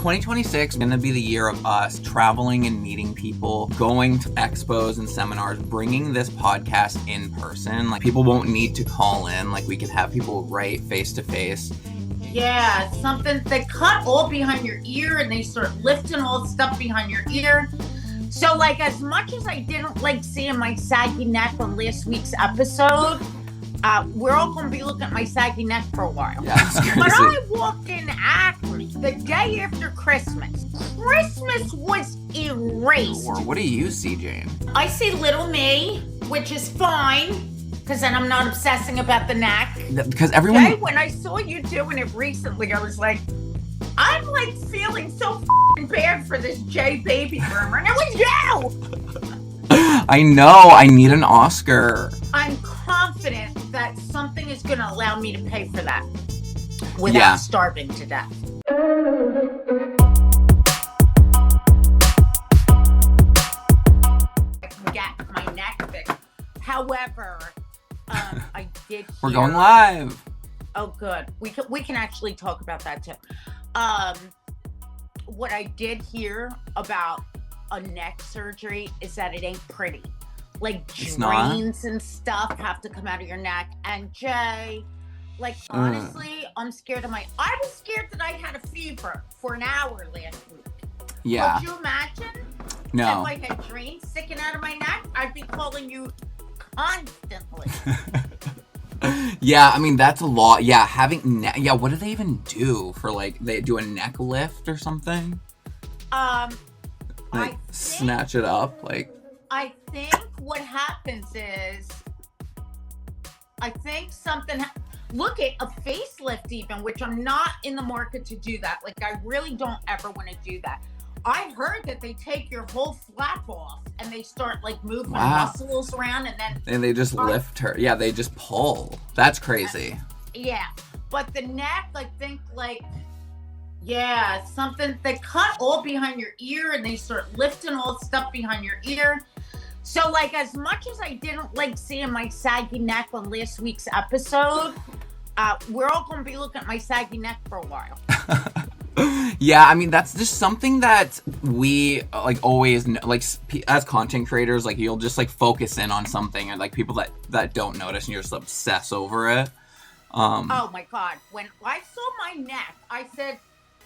2026 is going to be the year of us traveling and meeting people, going to expos and seminars, bringing this podcast in person. Like, people won't need to call in. Like, we could have people right face to face. Yeah, something, they cut all behind your ear and they start lifting all the stuff behind your ear. So, like, as much as I didn't like seeing my saggy neck on last week's episode, we're all going to be looking at my saggy neck for a while. Yeah, that's crazy. But I walked in Akron the day after Christmas. Christmas was erased. Or what do you see, Jayne? I see little me, which is fine. Because then I'm not obsessing about the neck. Because everyone... Jay, when I saw you doing it recently, I was like, I'm like feeling so bad for this Jay baby groomer. And it was you! I know. I need an Oscar. I'm confident that something is going to allow me to pay for that without starving to death. I can get my neck fixed. However... I did hear... We're going live. Oh, good. We can actually talk about that too. What I did hear about a neck surgery is that it ain't pretty. Like, drains and stuff have to come out of your neck. And Jay, like, honestly, I'm scared of I was scared that I had a fever for an hour last week. Yeah. Could you imagine? No. If I had drains sticking out of my neck, I'd be calling you constantly. Yeah, I mean, that's a lot. Yeah, having what do they even do for, like, they do a neck lift or something? Like, snatch it up, like... I think what happens is, I think something... Look at a facelift even, which I'm not in the market to do that. Like, I really don't ever want to do that. I heard that they take your whole flap off and they start like moving muscles around and they just lift her. Yeah, they just pull. That's crazy. Yeah. But the neck, I think something, they cut all behind your ear and they start lifting all the stuff behind your ear. So like, as much as I didn't like seeing my saggy neck on last week's episode, we're all going to be looking at my saggy neck for a while. Yeah, I mean, that's just something that we, like, always, like, as content creators, like, you'll just, like, focus in on something, and, like, people that don't notice, and you're just obsess over it. Oh, my God. When I saw my neck, I said,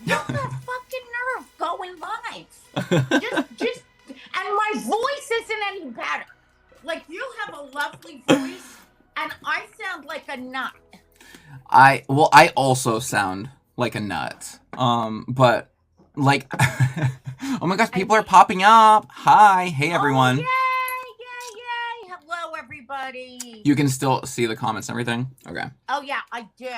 you got fucking nerve going live. Just, and my voice isn't any better. Like, you have a lovely voice, and I sound like a nut. I also sound like a nut. But, like, oh my gosh, people are popping up. Hi. Hey, everyone. Oh, yay. Hello, everybody. You can still see the comments and everything? Okay. Oh, yeah, I do.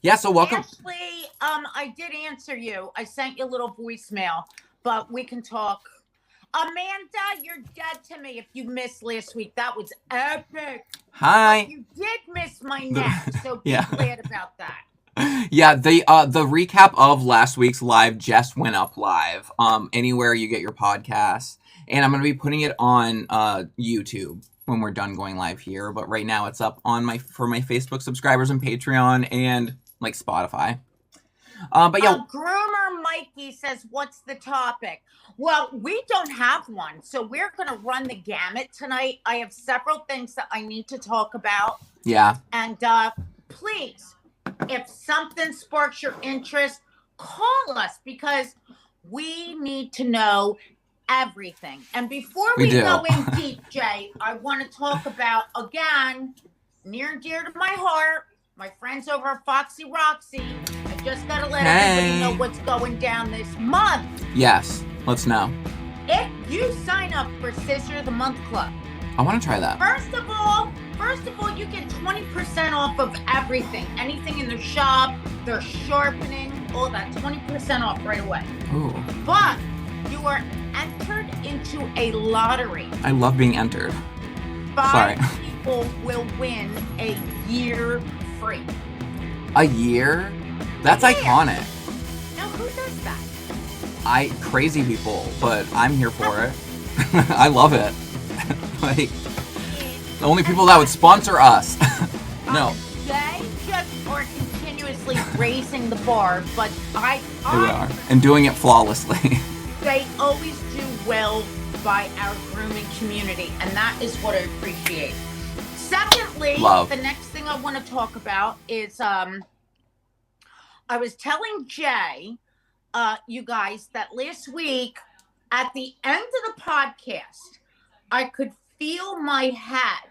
Yeah, so welcome. Ashley, I did answer you. I sent you a little voicemail, but we can talk. Amanda, you're dead to me if you missed last week. That was epic. Hi. But you did miss my neck, so be glad about that. Yeah, the recap of last week's live just went up live. Anywhere you get your podcasts. And I'm going to be putting it on YouTube when we're done going live here. But right now it's up on for my Facebook subscribers and Patreon and, like, Spotify. But yeah. Groomer Mikey says, what's the topic? Well, we don't have one, so we're going to run the gamut tonight. I have several things that I need to talk about. Yeah. And please, if something sparks your interest, call us because we need to know everything. And before we go in deep, Jay, I want to talk about, again, near and dear to my heart, my friends over at Foxy, Roxy. I just got to let everybody know what's going down this month. Yes, let's know. If you sign up for Sister of the Month Club. I want to try that. First of all, you get 20% off of everything. Anything in their shop, they're sharpening, all that, 20% off right away. Ooh. But you are entered into a lottery. I love being entered. 5 people will win a year free. A year? That's iconic. Now, who does that? Crazy people, but I'm here for it. I love it. Like, the only people that would sponsor us. No. They just are continuously obviously raising the bar, but I are. And doing it flawlessly. They always do well by our grooming community, and that is what I appreciate. Secondly, the next thing I want to talk about is I was telling Jay, you guys, that last week at the end of the podcast, I could feel my head,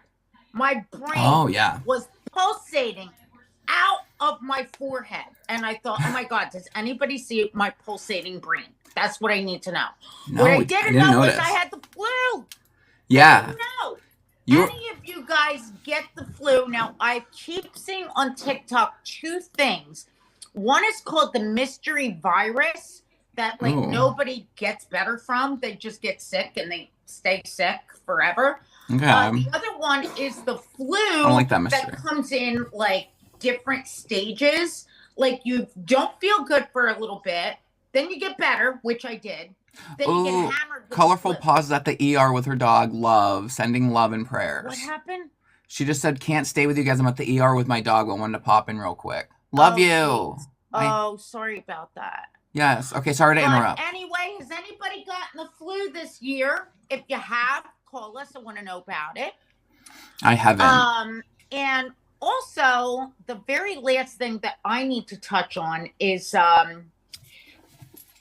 my brain was pulsating out of my forehead. And I thought, oh my God, does anybody see my pulsating brain? That's what I need to know. No, what I didn't know was I had the flu. Yeah. I didn't know. Any of you guys get the flu? Now, I keep seeing on TikTok 2 things. One is called the mystery virus that nobody gets better from. They just get sick and they stay sick forever. Okay. The other one is the flu I don't like that comes in like different stages. Like you don't feel good for a little bit. Then you get better, which I did. Then you get hammered with colorful pauses at the ER with her dog, Love, sending love and prayers. What happened? She just said, can't stay with you guys. I'm at the ER with my dog, but wanted to pop in real quick. Love you. Sorry about that. Yes. Okay, sorry to interrupt. Anyway, has anybody gotten the flu this year? If you have, call us. I want to know about it. I haven't. And also, the very last thing that I need to touch on is,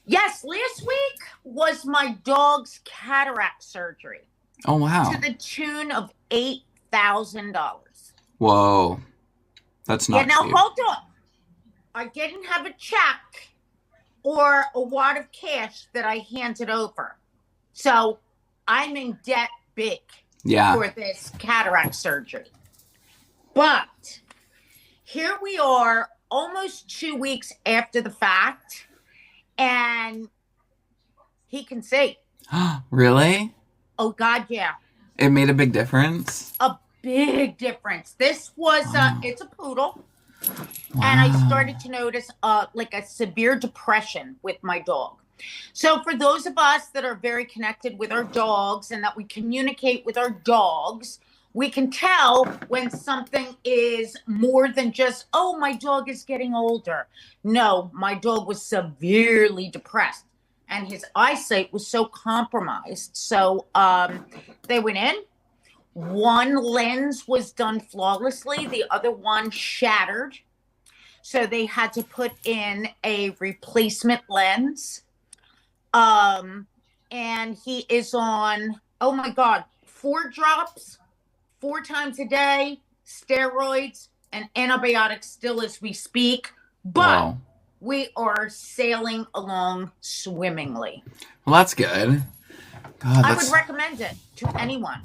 yes, last week was my dog's cataract surgery. Oh, wow. To the tune of $8,000. Whoa. That's not cheap. Hold on. I didn't have a check or a wad of cash that I handed over. So I'm in debt big for this cataract surgery. But here we are almost 2 weeks after the fact, and he can see. Really? Oh, God, yeah. It made a big difference? A big difference. This was, it's a poodle. Wow. And I started to notice like a severe depression with my dog. So for those of us that are very connected with our dogs and that we communicate with our dogs, we can tell when something is more than just, oh, my dog is getting older. No, my dog was severely depressed and his eyesight was so compromised. So they went in. One lens was done flawlessly. The other one shattered. So they had to put in a replacement lens. And he is on, oh my God, 4 drops, 4 times a day, steroids, and antibiotics still as we speak. But we are sailing along swimmingly. Well, that's good. God, I would recommend it to anyone.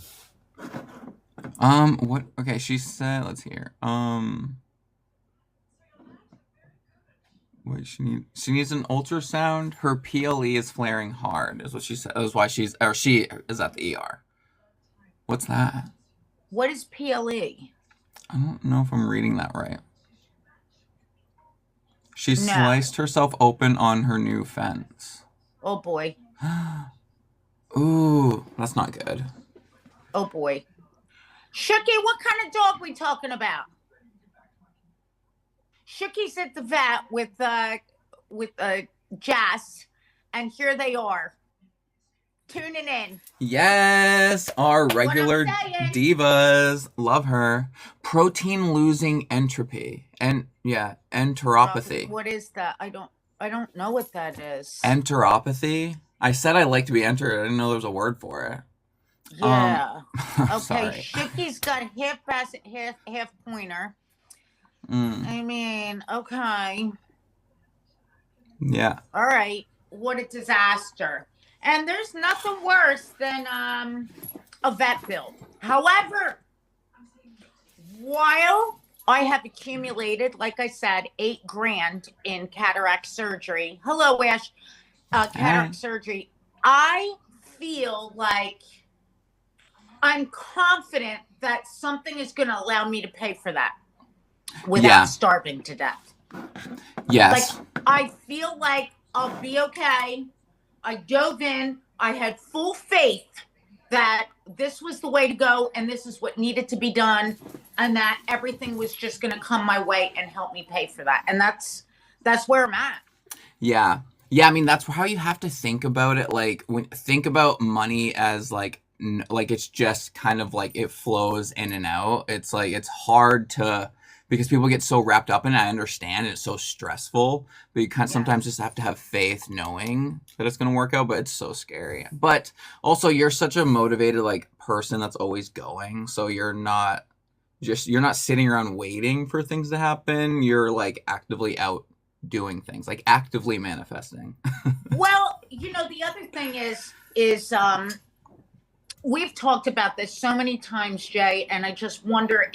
What? Okay, she said, let's hear. Wait, she needs an ultrasound. Her PLE is flaring hard, is what she said. That was why she is at the ER. What's that? What is PLE? I don't know if I'm reading that right. She sliced herself open on her new fence. Oh, boy. Ooh, that's not good. Oh, boy. Shooky, what kind of dog we talking about? Shooky's at the vet with Jess, and here they are, tuning in. Yes, our regular divas. Love her. Protein losing entropy. And enteropathy. What is that? I don't know what that is. Enteropathy? I said I like to be entered. I didn't know there was a word for it. Yeah. Okay, sorry. Shooky's got half basset, half pointer. I mean, okay. Yeah. All right. What a disaster. And there's nothing worse than a vet bill. However, while I have accumulated, like I said, $8,000 in cataract surgery. Hello, Ash. Cataract surgery. I feel like I'm confident that something is going to allow me to pay for that without starving to death. Yes. Like, I feel like I'll be okay. I dove in. I had full faith that this was the way to go and this is what needed to be done. and that everything was just going to come my way and help me pay for that. And that's where I'm at. Yeah. Yeah, I mean, that's how you have to think about it. Like, think about money as like it's just kind of like it flows in and out. It's like it's hard to, because people get so wrapped up in it. I understand it's so stressful, but you kind of sometimes just have to have faith knowing that it's going to work out, but it's so scary. But also, you're such a motivated like person that's always going, so you're not sitting around waiting for things to happen. You're like actively out doing things, like actively manifesting. Well, you know, the other thing is we've talked about this so many times, Jay, and I just wonder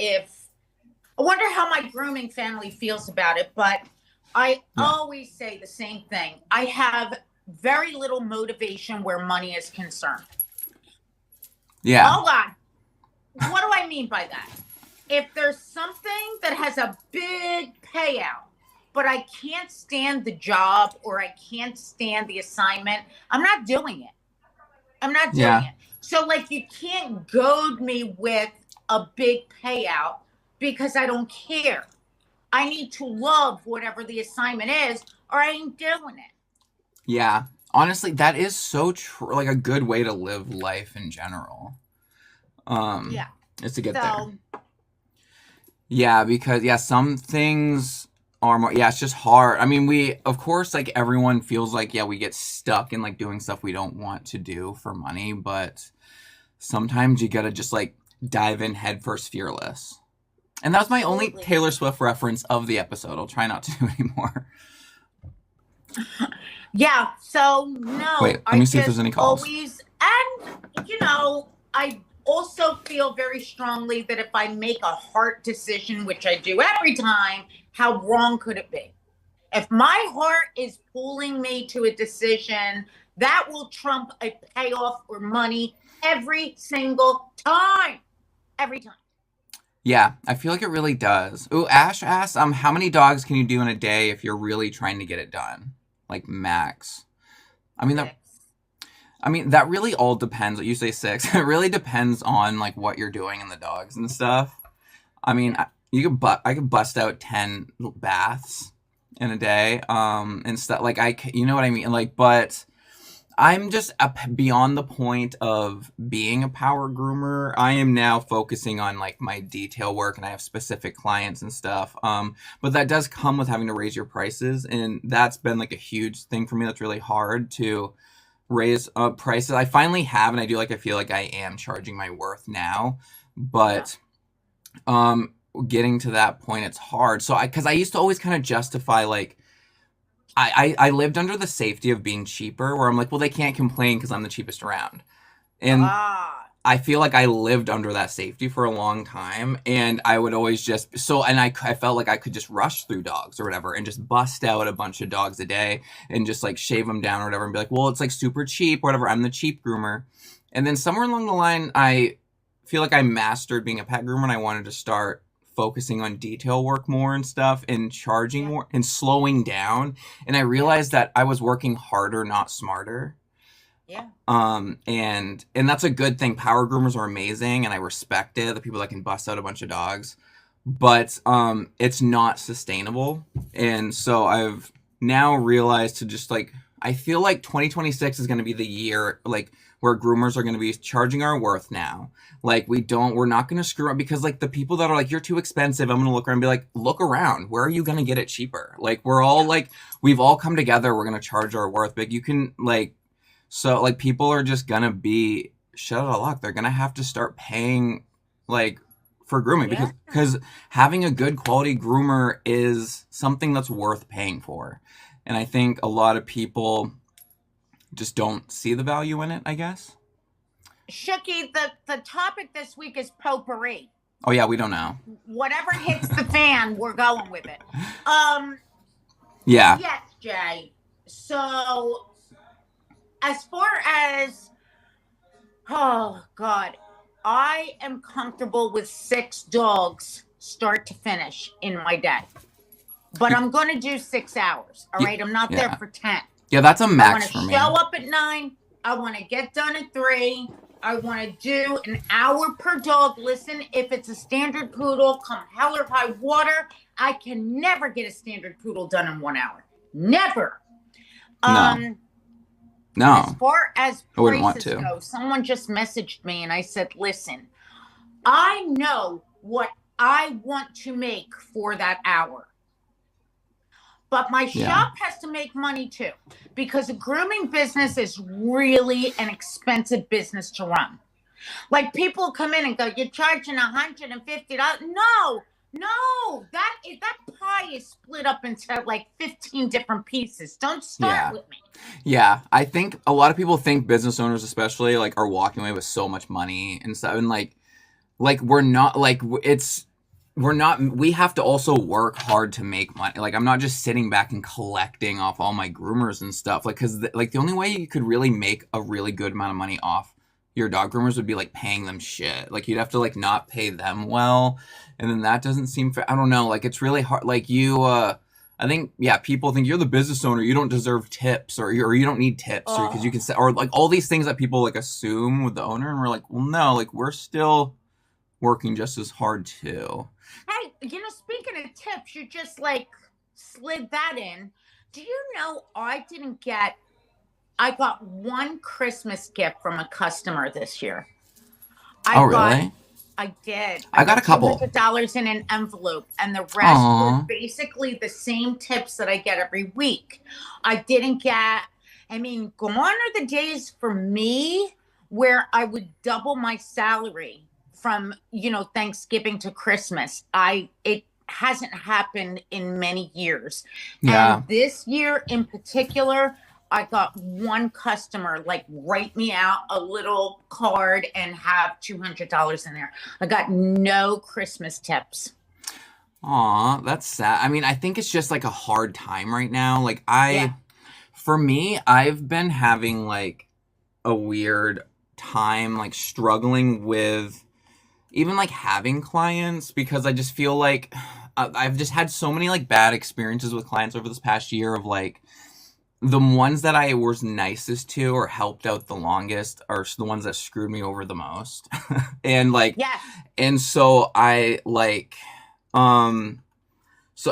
how my grooming family feels about it, but I always say the same thing. I have very little motivation where money is concerned. Yeah. Hold on. What do I mean by that? If there's something that has a big payout, but I can't stand the job or I can't stand the assignment, I'm not doing it. I'm not doing it. So, like, you can't goad me with a big payout because I don't care. I need to love whatever the assignment is or I ain't doing it. Yeah. Honestly, that is so true. Like a good way to live life in general. Is to get there. Yeah, because some things are more, it's just hard. I mean, we, of course, like everyone feels like, we get stuck in like doing stuff we don't want to do for money, but sometimes you gotta just like dive in headfirst fearless. And that was my only Taylor Swift reference of the episode. I'll try not to do anymore. Yeah, so no. Wait, let me see if there's any calls. And, you know, I also feel very strongly that if I make a heart decision, which I do every time, how wrong could it be? If my heart is pulling me to a decision, that will trump a payoff or money every single time. Every time. Yeah, I feel like it really does. Ooh, Ash asks, how many dogs can you do in a day if you're really trying to get it done? Like max. I mean, that really all depends. You say 6. It really depends on like what you're doing in the dogs and stuff. I mean, I could bust out 10 baths in a day, and stuff. Like you know what I mean? Like, but I'm just beyond the point of being a power groomer. I am now focusing on like my detail work, and I have specific clients and stuff. But that does come with having to raise your prices, and that's been like a huge thing for me. That's really hard to raise prices. I finally have, and I feel like I am charging my worth now, but getting to that point, it's hard. So because I used to always kind of justify like I lived under the safety of being cheaper, where I'm like, well, they can't complain because I'm the cheapest around. And I feel like I lived under that safety for a long time, and I would always I felt like I could just rush through dogs or whatever and just bust out a bunch of dogs a day and just like shave them down or whatever and be like, well, it's like super cheap or whatever. I'm the cheap groomer. And then somewhere along the line, I feel like I mastered being a pet groomer, and I wanted to start focusing on detail work more and stuff and charging more and slowing down. And I realized that I was working harder, not smarter. Yeah. And that's a good thing. Power groomers are amazing, and I respect it, the people that can bust out a bunch of dogs. But it's not sustainable. And so I've now realized to just like, I feel like 2026 is going to be the year like where groomers are going to be charging our worth now. Like we're not going to screw up, because like the people that are like, you're too expensive, I'm going to look around and be like, look around. Where are you going to get it cheaper? Like we're all like, we've all come together. We're going to charge our worth. But you can like, so like people are just going to be shut out of luck. They're going to have to start paying like for grooming, because having a good quality groomer is something that's worth paying for. And I think a lot of people just don't see the value in it, I guess. Shooky, the topic this week is potpourri. Oh yeah, we don't know. Whatever hits the fan, we're going with it. Yeah. Yes, Jay. So as far as, oh God, I am comfortable with 6 dogs start to finish in my day. But I'm going to do 6 hours. All right. I'm not there for 10. Yeah, that's a max for me. I want to show up at 9. I want to get done at 3. I want to do an hour per dog. Listen, if it's a standard poodle, come hell or high water, I can never get a standard poodle done in 1 hour. Never. No. As far as I wouldn't want prices to. go, someone just messaged me and I said, listen, I know what I want to make for that hour. But my shop has to make money too, because a grooming business is really an expensive business to run. Like, people come in and go, you're charging $150. No, that pie is split up into like 15 different pieces. Don't start with me. Yeah, I think a lot of people think business owners especially like are walking away with so much money and stuff, and like we're not, like we have to also work hard to make money. Like, I'm not just sitting back and collecting off all my groomers and stuff. Like, because the only way you could really make a really good amount of money off your dog groomers would be like paying them shit. Like, you'd have to like not pay them well, and then that doesn't seem fair. I don't know. Like, it's really hard. Like, I think, people think you're the business owner, you don't deserve tips, or you don't need tips, or because you can say, or like all these things that people like assume with the owner, and we're like, well, no, like we're still working just as hard too. Hey, speaking of tips, you just like slid that in. Do you know I got one Christmas gift from a customer this year. Really? I did. I got a couple $200 in an envelope, and the rest were basically the same tips that I get every week. Gone are the days for me where I would double my salary from, Thanksgiving to Christmas. It hasn't happened in many years. Yeah. And this year in particular, I got one customer like write me out a little card and have $200 in there. I got no Christmas tips. Aw, that's sad. I mean, I think it's just like a hard time right now. Like for me, I've been having like a weird time, like struggling with even like having clients, because I just feel like I've just had so many like bad experiences with clients over this past year of like, the ones that I was nicest to or helped out the longest are the ones that screwed me over the most. And like, and so I like, so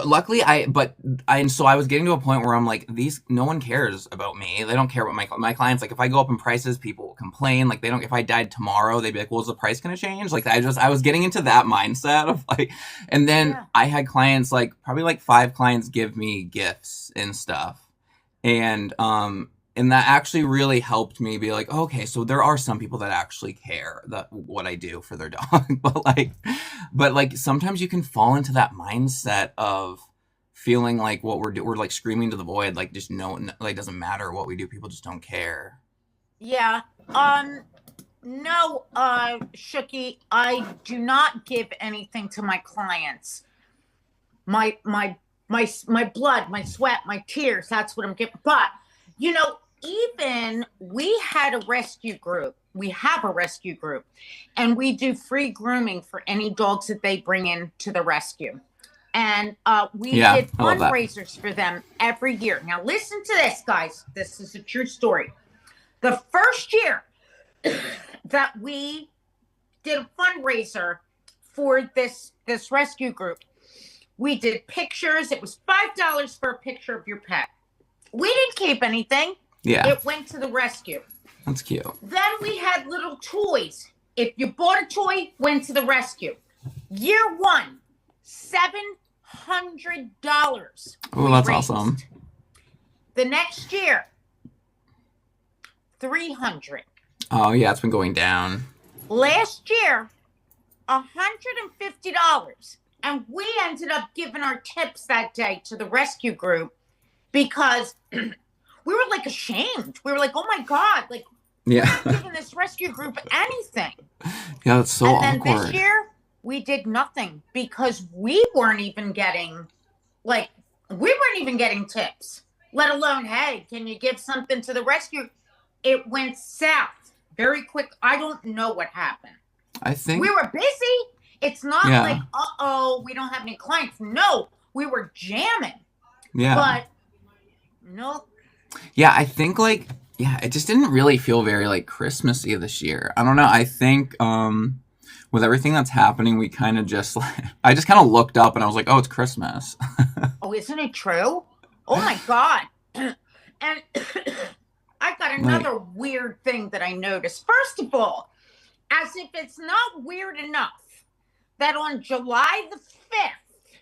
luckily I was getting to a point where I'm like, no one cares about me. They don't care about my clients. Like, if I go up in prices, people will complain. Like, if I died tomorrow, they'd be like, well, is the price going to change? Like, I was getting into that mindset of like, and then I had clients, like probably like 5 clients give me gifts and stuff. And that actually really helped me be like, okay, so there are some people that actually care what I do for their dog. but like sometimes you can fall into that mindset of feeling like what we're like screaming to the void, like just like doesn't matter what we do, people just don't care. Yeah. No, Shookie, I do not give anything to my clients. My blood, my sweat, my tears, that's what I'm giving. But, even we had a rescue group. We have a rescue group, and we do free grooming for any dogs that they bring in to the rescue. And we did fundraisers for them every year. Now, listen to this, guys. This is a true story. The first year that we did a fundraiser for this rescue group, we did pictures. It was $5 for a picture of your pet. We didn't keep anything. Yeah. It went to the rescue. That's cute. Then we had little toys. If you bought a toy, went to the rescue. Year 1, $700. Oh, that's awesome. The next year, $300. Oh, yeah, it's been going down. Last year, $150. And we ended up giving our tips that day to the rescue group because we were like ashamed. We were like, oh my God, like, we're not giving this rescue group anything. Yeah, that's so awkward. And then this year, we did nothing because we weren't even getting tips, let alone, hey, can you give something to the rescue? It went south very quick. I don't know what happened. I think we were busy. It's not like, we don't have any clients. No, we were jamming. Yeah. But no. Yeah, I think like Yeah, it just didn't really feel very like Christmassy this year. I don't know. I think with everything that's happening, we kind of just like I just kind of looked up and I was like, "Oh, it's Christmas." Oh, isn't it true? Oh my God. And I got Like, another weird thing that I noticed. First of all, as if it's not weird enough that on July the 5th,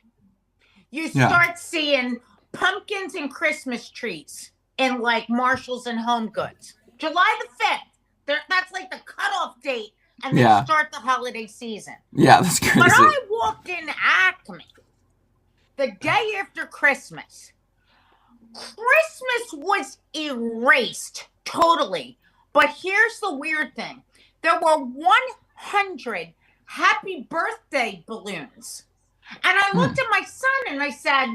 you yeah. start seeing pumpkins and Christmas trees in like Marshalls and Home Goods. July the 5th, that's like the cutoff date, and they Yeah. start the holiday season. Yeah, that's But crazy. I walked in Acme the day after Christmas. Christmas was erased totally. But here's the weird thing. There were 100 happy birthday balloons. And I looked at my son and I said,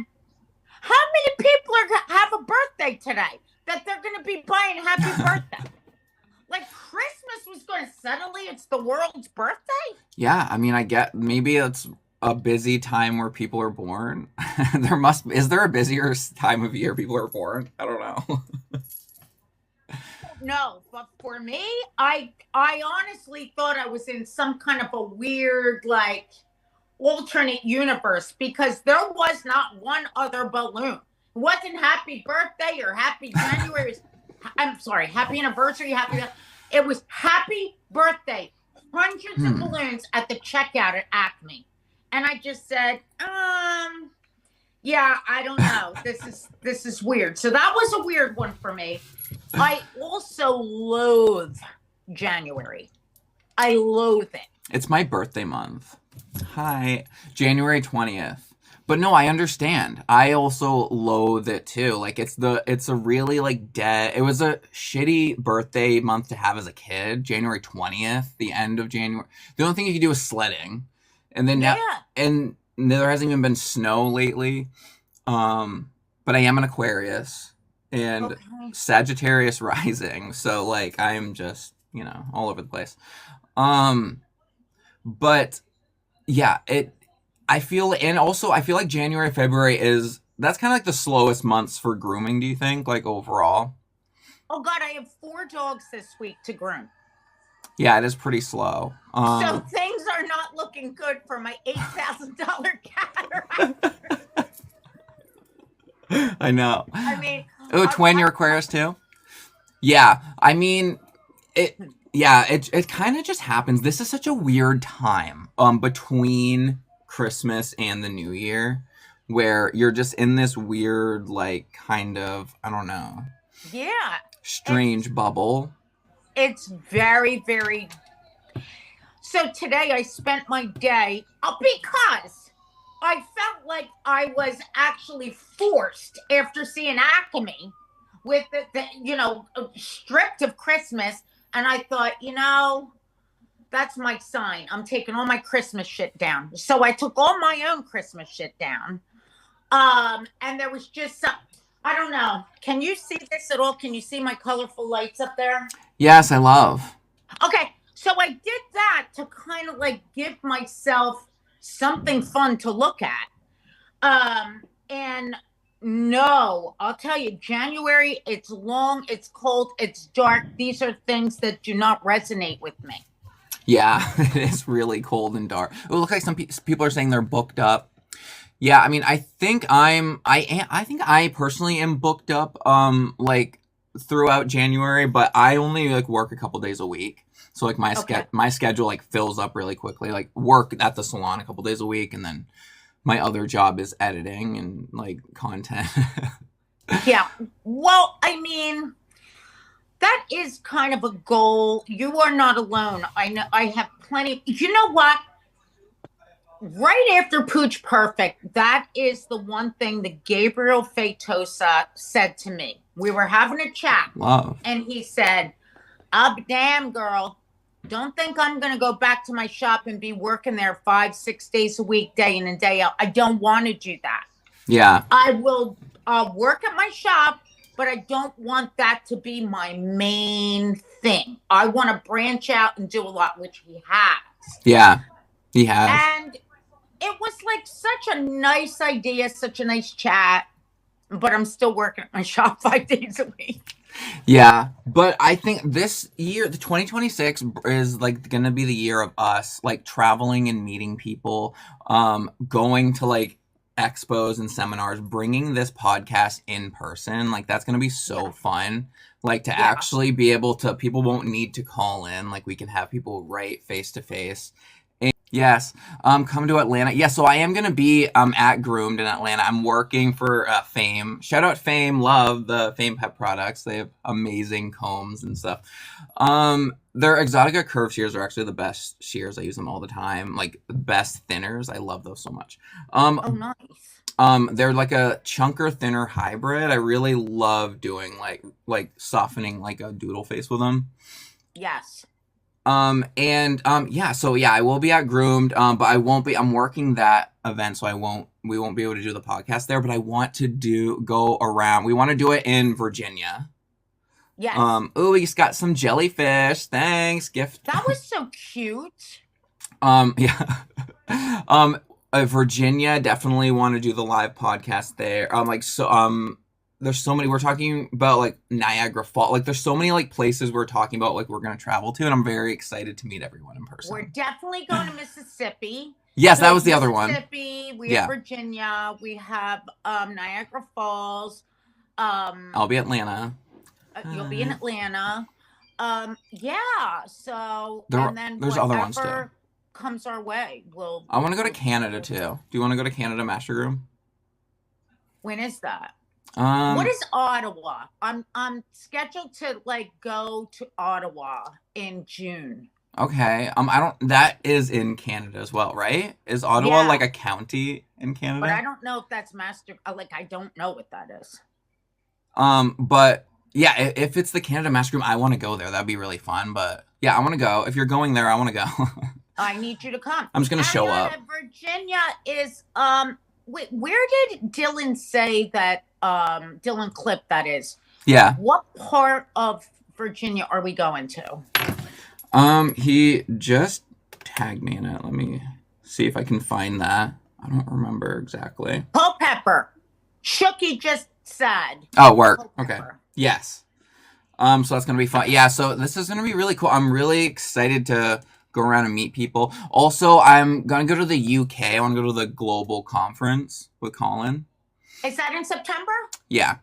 how many people have a birthday today that they're going to be buying happy birthday? Like Christmas was going to suddenly, it's the world's birthday? Yeah, I mean, I get maybe it's a busy time where people are born. Is there a busier time of year people are born? I don't know. No, but for me, I honestly thought I was in some kind of a weird like alternate universe because there was not one other balloon. It wasn't happy birthday or happy January. I'm sorry, happy anniversary, it was happy birthday. Hundreds of balloons at the checkout at Acme. And I just said, yeah, I don't know. This is weird. So that was a weird one for me. I also loathe January. I loathe it. It's my birthday month. Hi, January 20th. But no, I understand. I also loathe it too. Like it's a really like dead. It was a shitty birthday month to have as a kid. January 20th, the end of January. The only thing you can do is sledding, and then now, and there hasn't even been snow lately. But I am an Aquarius and Sagittarius rising, so like I'm just all over the place. But yeah, I feel like January, February that's kind of like the slowest months for grooming. Do you think, like overall? Oh God, I have 4 dogs this week to groom. Yeah, it is pretty slow. So things are not looking good for my $8,000 cat. I know. I mean, twin, you're Aquarius too? Yeah, I mean, it kind of just happens. This is such a weird time between Christmas and the New Year where you're just in this weird like kind of, I don't know. Yeah. Strange bubble. It's very, very. So today I spent my day because I felt like I was actually forced after seeing Acme with the stripped of Christmas. And I thought, that's my sign. I'm taking all my Christmas shit down. So I took all my own Christmas shit down. And there was just some, I don't know. Can you see this at all? Can you see my colorful lights up there? Yes, I love. Okay. So I did that to kind of like give myself something fun to look at. And no, I'll tell you, January, it's long, it's cold, it's dark. These are things that do not resonate with me. Yeah, it is really cold and dark. It looks like some people are saying they're booked up. Yeah, I mean, I think I personally am booked up, like throughout January, but I only like work a couple days a week. So like my schedule like fills up really quickly. Like work at the salon a couple days a week, and then my other job is editing and like content. Yeah. Well, I mean, that is kind of a goal. You are not alone. I know I have plenty. You know what? Right after Pooch Perfect, that is the one thing that Gabriel Feitosa said to me. We were having a chat. Love. And he said, "I'll be damn, girl. Don't think I'm going to go back to my shop and be working there 5-6 days a week, day in and day out. I don't want to do that. Yeah. I will work at my shop, but I don't want that to be my main thing. I want to branch out and do a lot," which he has. Yeah, he has. And it was like such a nice idea, such a nice chat. but I'm still working at my shop 5 days a week. Yeah, but I think this year, the 2026 is like gonna be the year of us like traveling and meeting people, going to like expos and seminars, bringing this podcast in person. Like that's gonna be so fun. Like to actually be able to, people won't need to call in. Like we can have people right face to face. Yes. Come to Atlanta. Yeah, so I am gonna be at Groomed in Atlanta. I'm working for Fame. Shout out Fame. Love the Fame pet products. They have amazing combs and stuff. Their Exotica curve shears are actually the best shears. I use them all the time. Like best thinners. I love those so much. Oh, nice. They're like a chunker thinner hybrid. I really love doing like softening like a doodle face with them. Yes. Yeah, so yeah, I will be at Groomed, but I'm working that event, so we won't be able to do the podcast there, but I want to go around. We want to do it in Virginia. Yes. Oh, we just got some jellyfish. Thanks, gift. That was so cute. Yeah. Virginia, definitely want to do the live podcast there. There's so many, we're talking about like Niagara Falls, like there's so many like places we're talking about like we're going to travel to, and I'm very excited to meet everyone in person. We're definitely going to Mississippi. Yes, that was the other one. Mississippi, we have Virginia, we have Niagara Falls. I'll be Atlanta. You'll be in Atlanta. Yeah, so and then there's other ones too. Comes our way, I want to go to Canada too. Do you want to go to Canada, Master Groom? When is that? What is Ottawa? I'm scheduled to like go to Ottawa in June. Okay. That is in Canada as well, right? Is Ottawa like a county in Canada? But I don't know if that's I don't know what that is. But yeah, if it's the Canada Master Groom, I want to go there. That'd be really fun. But yeah, I want to go. If you're going there, I want to go. I need you to come. I'm just gonna show up. Virginia is wait, where did Dylan say that Dylan Clip that is? Yeah. What part of Virginia are we going to? He just tagged me in it. Let me see if I can find that. I don't remember exactly. Culpeper. Shooky just said. Oh, work. Okay. Yes. So that's gonna be fun. Yeah, so this is gonna be really cool. I'm really excited to go around and meet people. Also, I'm gonna go to the UK. I want to go to the global conference with Colin. Is that in September? Yeah.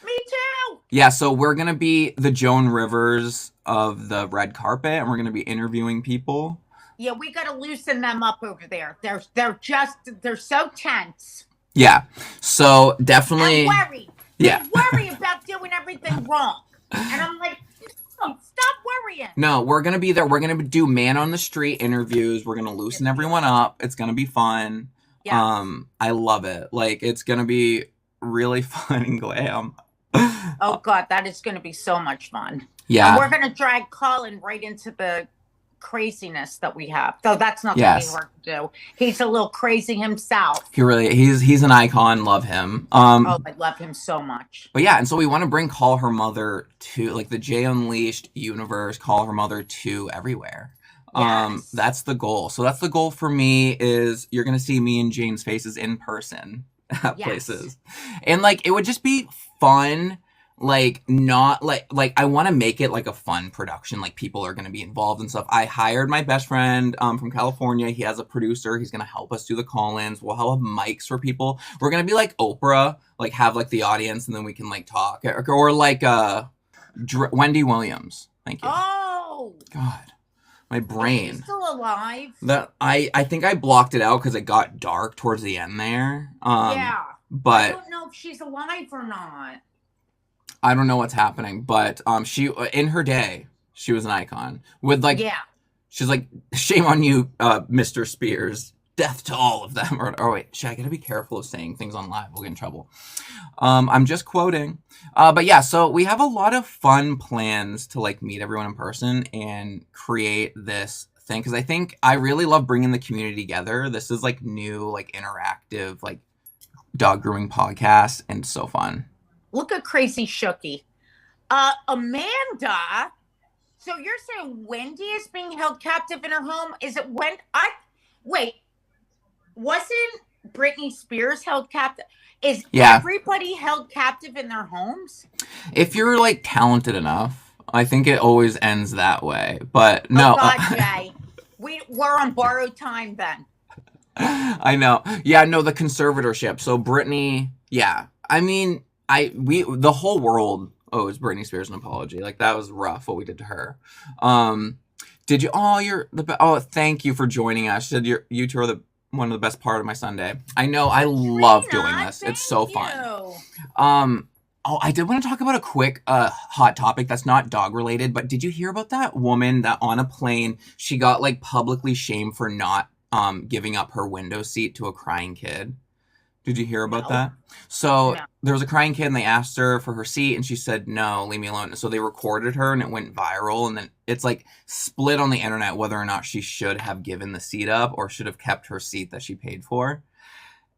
Me too. Yeah, so we're gonna be the Joan Rivers of the red carpet, and we're gonna be interviewing people. Yeah, we gotta loosen them up over there. They're so tense. Yeah. So definitely. And worried. Yeah. They worry about doing everything wrong, and I'm like, no, stop worrying. No, we're gonna be there. We're gonna do man on the street interviews. We're gonna loosen everyone up. It's gonna be fun. Yes. I love it. Like it's gonna be really fun and glam. Oh God, that is gonna be so much fun. Yeah. And we're gonna drag Colin right into the craziness that we have. Though that's not gonna be hard to do. He's a little crazy himself. He's an icon. Love him. I love him so much. But yeah, and so we want to bring Call Her Mother to like the Jay Unleashed universe. Call Her Mother to everywhere. Yes. That's the goal. So that's the goal for me. Is you're gonna see me and Jayne's faces in person at places, and like it would just be fun. Like not like I want to make it like a fun production. Like people are gonna be involved and stuff. I hired my best friend from California. He has a producer. He's gonna help us do the call-ins. We'll have mics for people. We're gonna be like Oprah, like have like the audience, and then we can like talk or like Wendy Williams. Thank you. Oh God. My brain. Is he still alive? I think I blocked it out because it got dark towards the end there. Yeah. But I don't know if she's alive or not. I don't know what's happening, but she in her day, she was an icon. With like she's like, shame on you, Mr. Spears. Death to all of them. Or wait, I gotta be careful of saying things on live. We'll get in trouble. I'm just quoting. But yeah, so we have a lot of fun plans to like meet everyone in person and create this thing. Because I think I really love bringing the community together. This is like new, like interactive, like dog grooming podcast, and so fun. Look at Crazy Shooky. Amanda. So you're saying Wendy is being held captive in her home? Is it Wait. Wasn't Britney Spears held captive? Is everybody held captive in their homes? If you're like talented enough, I think it always ends that way. But no. Oh God, Jay. We're on borrowed time then. I know. Yeah, no, the conservatorship. So Britney, yeah. I mean, the whole world owes Britney Spears an apology. Like, that was rough what we did to her. Did you? Oh, thank you for joining us. You two are one of the best part of my Sunday. I know. I love doing this. It's so fun. Oh, I did want to talk about a quick hot topic that's not dog related, but did you hear about that woman that on a plane, she got like publicly shamed for not giving up her window seat to a crying kid? Did you hear about that? So there was a crying kid and they asked her for her seat and she said, no, leave me alone. So they recorded her and it went viral, and then it's like split on the internet whether or not she should have given the seat up or should have kept her seat that she paid for.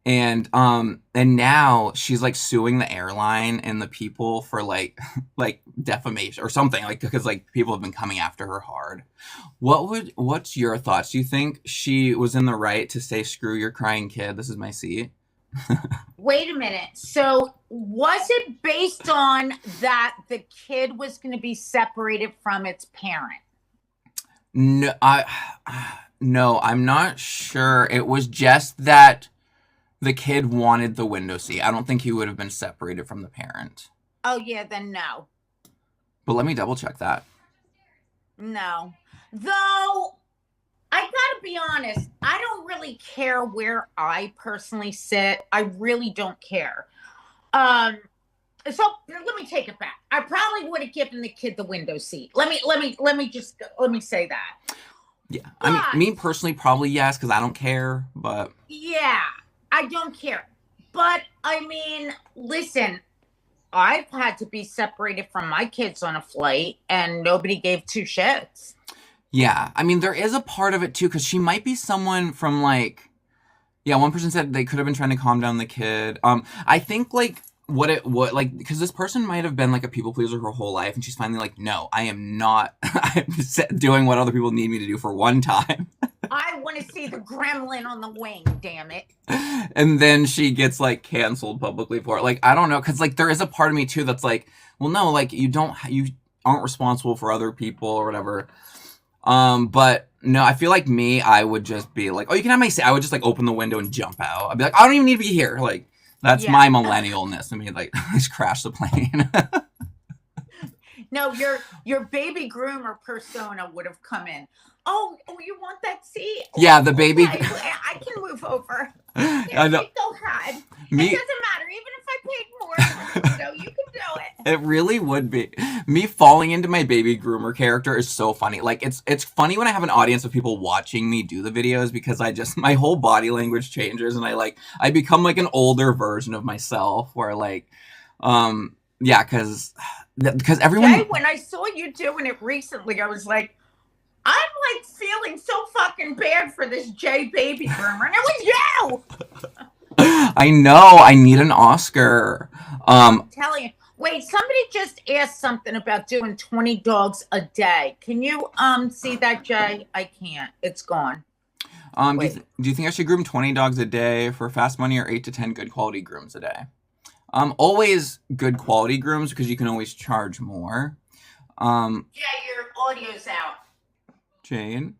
And now she's like suing the airline and the people for like defamation or something, like, because like people have been coming after her hard. What's your thoughts? Do you think she was in the right to say, screw your crying kid, this is my seat? Wait a minute. So was it based on that the kid was going to be separated from its parent? No, I'm not sure. It was just that the kid wanted the window seat. I don't think he would have been separated from the parent. Oh, yeah, then no. But let me double check that. No. Though, I gotta be honest, I don't really care where I personally sit. I really don't care. So let me take it back. I probably would have given the kid the window seat. Let me say that. Yeah. But, I mean, me personally, probably yes, because I don't care, but. Yeah. I don't care. But, I mean, listen, I've had to be separated from my kids on a flight, and nobody gave two shits. Yeah. I mean, there is a part of it, too, because she might be someone from, like, yeah, one person said they could have been trying to calm down the kid. I think, like, because this person might have been, like, a people pleaser her whole life, and she's finally like, no, I am not I'm doing what other people need me to do for one time. I want to see the gremlin on the wing, damn it. And then she gets, like, canceled publicly for it. Like, I don't know, because, like, there is a part of me, too, that's like, well, no, like, you aren't responsible for other people or whatever. But, no, I feel like I would just be like, oh, you can have my seat. I would just, like, open the window and jump out. I'd be like, I don't even need to be here. Like, that's my millennialness. I mean, like, just crash the plane. No, your baby groomer persona would have come in. Oh, you want that seat? Yeah, the baby. Okay, I can move over. Yeah, I know. Go ahead. It doesn't matter. Even if I paid more, you can do it. It really would be. Me falling into my baby groomer character is so funny. Like, it's funny when I have an audience of people watching me do the videos, because my whole body language changes, and I become like an older version of myself where like, yeah, because everyone. Jay, when I saw you doing it recently, I was like, I'm like feeling so fucking bad for this Jay baby groomer, and it was you. I know. I need an Oscar. I'm telling you. Wait, somebody just asked something about doing 20 dogs a day. Can you see that, Jay? I can't. It's gone. Do you think I should groom 20 dogs a day for fast money, or 8 to 10 good quality grooms a day? Always good quality grooms, because you can always charge more. Yeah, your audio's out. Jayne?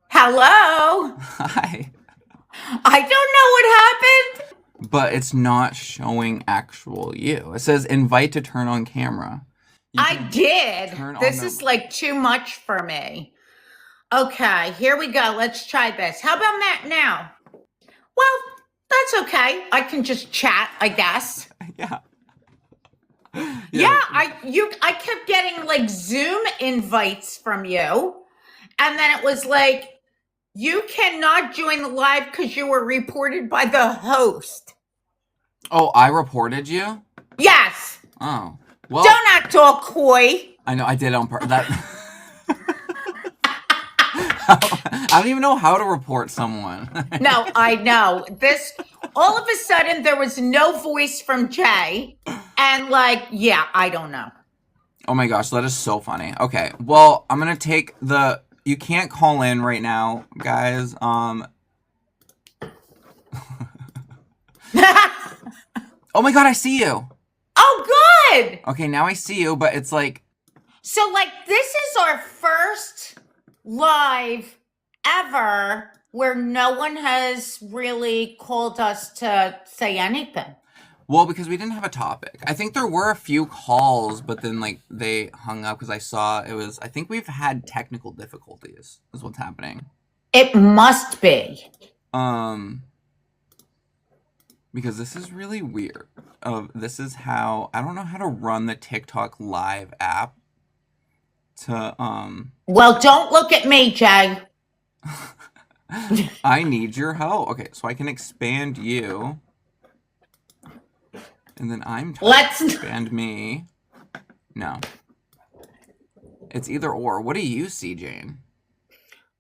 Hello? Hi. I don't know what happened. But it's not showing actual you. It says invite to turn on camera. I did. This is like too much for me. Okay, here we go. Let's try this. How about that now? Well, that's okay. I can just chat, I guess. Yeah. Yeah, I kept getting like Zoom invites from you. And then it was like, you cannot join the live because you were reported by the host. Oh, I reported you? Yes. Oh. Well, don't act all coy. I know, I did on purpose. I don't even know how to report someone. No, I know. All of a sudden, there was no voice from Jay. And like, yeah, I don't know. Oh my gosh, that is so funny. Okay, well, I'm going to take you can't call in right now, guys. Oh my God, I see you. Oh, good. Okay, now I see you, but it's like... So, like, this is our first live ever where no one has really called us to say anything. Well, because we didn't have a topic. I think there were a few calls, but then, like, they hung up because I saw it was... I think we've had technical difficulties is what's happening. It must be. Because this is really weird. This is how... I don't know how to run the TikTok Live app to... Well, don't look at me, Jay. I need your help. Okay, so I can expand you. And then I'm trying to expand me. No. It's either or. What do you see, Jayne?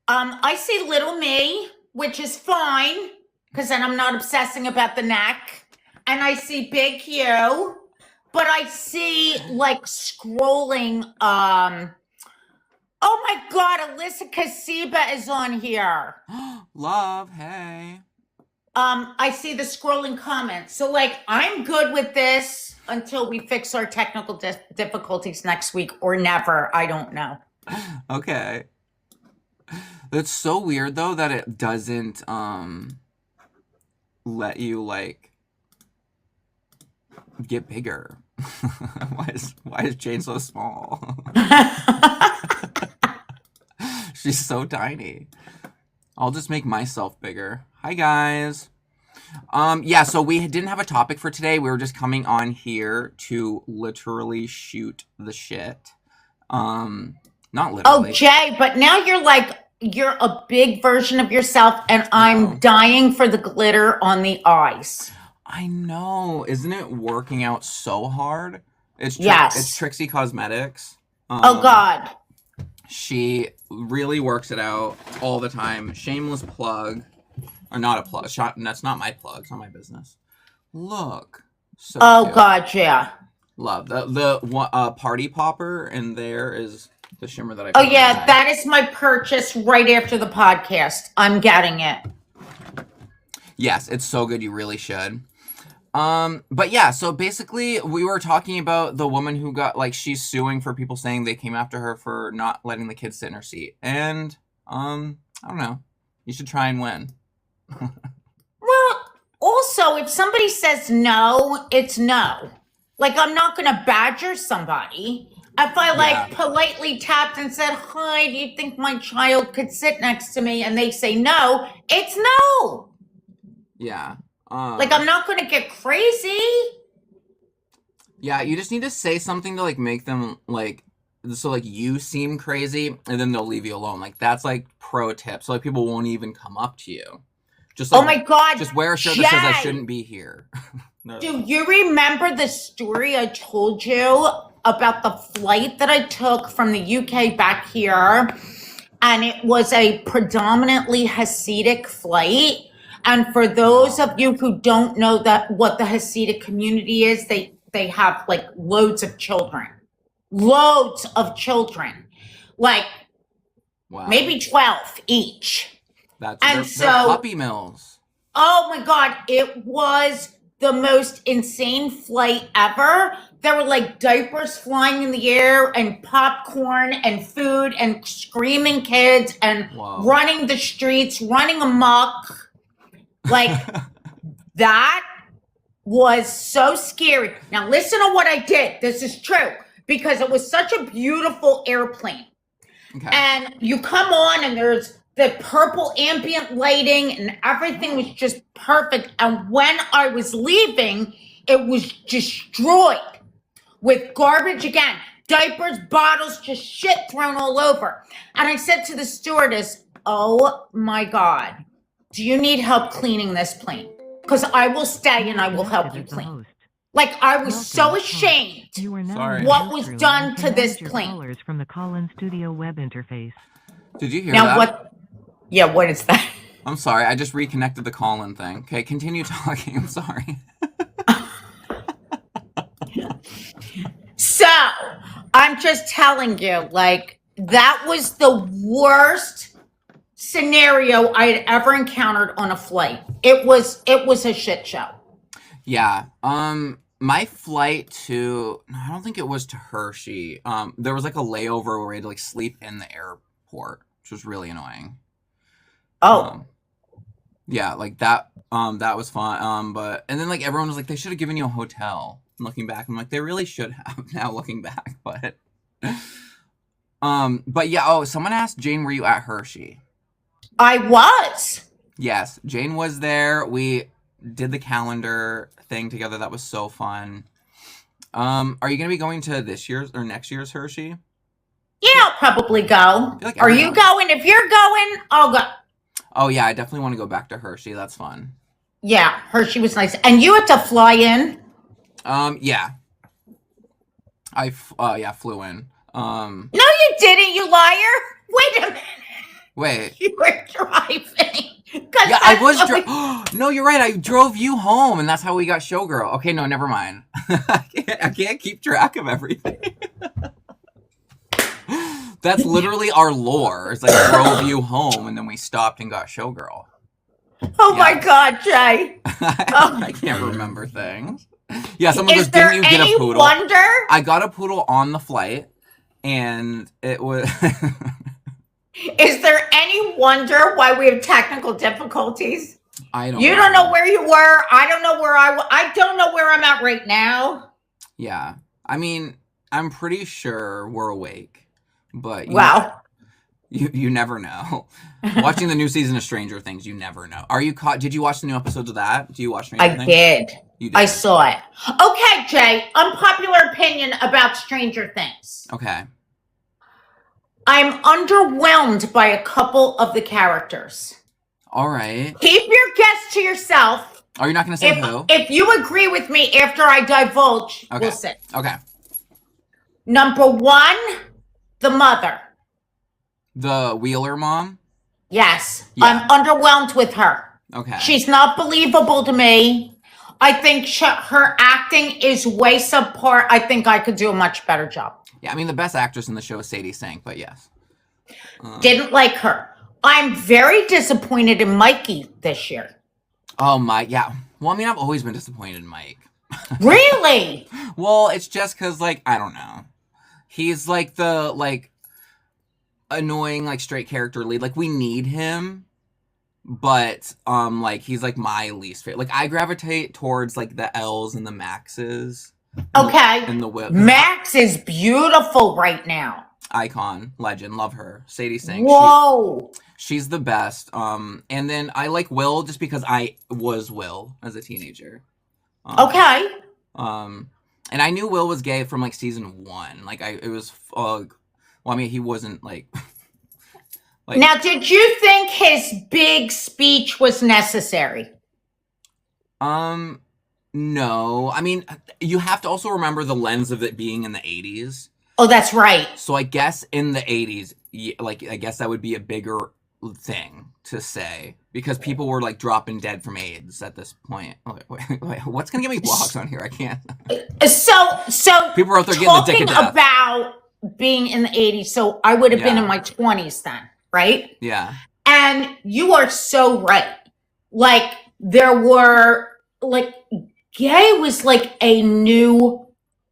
I see little me, which is fine, because then I'm not obsessing about the neck. And I see big you, but I see, like, scrolling, oh my God, Alyssa Kasiba is on here. Love, hey. I see the scrolling comments. So, like, I'm good with this until we fix our technical difficulties next week or never. I don't know. Okay. It's so weird, though, that it doesn't let you, like, get bigger. Why is Jayne so small? She's so tiny. I'll just make myself bigger. Hi, guys. Yeah, so we didn't have a topic for today. We were just coming on here to literally shoot the shit. Not literally. Oh, Jay, but now you're a big version of yourself, and I'm dying for the glitter on the eyes. I know. Isn't it working out so hard? It's Trixie Cosmetics. Oh, God. She really works it out all the time. Shameless plug. Or not a plug. That's not my plug. It's not my business. Look. So cute. God, yeah. Love. The party popper in there is the shimmer that I Oh, yeah. That is my purchase right after the podcast. I'm getting it. Yes, it's so good. You really should. But yeah, so basically we were talking about the woman who got, like, she's suing for people saying they came after her for not letting the kids sit in her seat. And, I don't know. You should try and win. Well, also, if somebody says no, it's no. Like, I'm not going to badger somebody. If I, politely tapped and said, hi, do you think my child could sit next to me? And they say no, it's no. Yeah. Like, I'm not going to get crazy. Yeah, you just need to say something to, like, make them, like, so, like, you seem crazy, and then they'll leave you alone. Like, that's, like, pro tip. So, like, people won't even come up to you. Just, like, oh, my God. Just wear a shirt that says I shouldn't be here. No. Do you remember the story I told you about the flight that I took from the UK back here? And it was a predominantly Hasidic flight. And for those of you who don't know what the Hasidic community is, they have, like, loads of children. Like, maybe 12 each. They're puppy mills. Oh my God, it was the most insane flight ever. There were, like, diapers flying in the air and popcorn and food and screaming kids and running the streets, running amok. Like, that was so scary. Now, listen to what I did. This is true. Because it was such a beautiful airplane. Okay. And you come on and there's the purple ambient lighting and everything was just perfect. And when I was leaving, it was destroyed with garbage again. Diapers, bottles, just shit thrown all over. And I said to the stewardess, oh my God. Do you need help cleaning this plane? Because I will stay and I will help you clean. Like, I was so ashamed what was done to this plane. From the call-in studio web interface. Did you hear that? What is that? I'm sorry, I just reconnected the call-in thing. Okay, continue talking. I'm sorry. So, I'm just telling you, like, that was the worst scenario I had ever encountered on a flight. It was a shit show. Yeah. My flight to, I don't think it was to Hershey. There was like a layover where we had to like sleep in the airport, which was really annoying. Oh. Yeah, like that. That was fun. And then like everyone was like, they should have given you a hotel. And looking back, I'm like, they really should have. Now looking back, but yeah. Oh, someone asked Jayne, were you at Hershey? I was. Yes, Jayne was there. We did the calendar thing together. That was so fun. Are you gonna be going to this year's or next year's Hershey? Yeah, I'll probably go. Like Are you going? If you're going, I'll go. Oh yeah, I definitely want to go back to Hershey. That's fun. Yeah, Hershey was nice. And you had to fly in? Yeah. I flew in. No, you didn't, you liar. Wait a minute. Wait. You were driving. Yeah, I was No, you're right. I drove you home, and that's how we got Showgirl. Okay, no, never mind. I can't keep track of everything. That's literally our lore. It's like drove you home, and then we stopped and got Showgirl. Oh my God, Jay. I can't remember things. Yeah, someone goes, didn't you get a poodle? Wonder? I got a poodle on the flight, and it was... Is there any wonder why we have technical difficulties? I don't You don't know where you were. I don't know where I don't know where I'm at right now. Yeah. I mean, I'm pretty sure we're awake, but you never know. Watching the new season of Stranger Things, you never know. Are you caught? Did you watch the new episodes of that? Do you watch Stranger Things? I did. You did. I saw it. Okay, Jay, unpopular opinion about Stranger Things. Okay. I'm underwhelmed by a couple of the characters. All right. Keep your guess to yourself. Oh, you're not going to say who? If you agree with me after I divulge, we'll see. Okay. Number one, the mother. The Wheeler mom? Yes. Yeah. I'm underwhelmed with her. Okay. She's not believable to me. I think her acting is way subpar. I think I could do a much better job. Yeah, I mean, the best actress in the show is Sadie Sink, but yes. Didn't like her. I'm very disappointed in Mikey this year. Oh, Mike, yeah. Well, I mean, I've always been disappointed in Mike. Really? Well, it's just because, like, I don't know. He's, like, the, like, annoying, like, straight character lead. Like, we need him, but, like, he's, like, my least favorite. Like, I gravitate towards, like, the L's and the Maxes. Okay. And the Whip. Max is beautiful right now. Icon, legend, love her. Sadie Sink. Whoa. She's the best. And then I like Will just because I was Will as a teenager. Okay. And I knew Will was gay from like season 1. Like it was well, I mean, he wasn't like Now, did you think his big speech was necessary? No. I mean, you have to also remember the lens of it being in the 80s. Oh, that's right. So I guess in the 80s, like, I guess that would be a bigger thing to say because people were like dropping dead from AIDS at this point. Wait, what's gonna get me blocked on here? I can't. So people are out there getting the dick of death. About being in the 80s. So I would have been in my 20s then, right? Yeah. And you are so right. Like there were like gay was like a new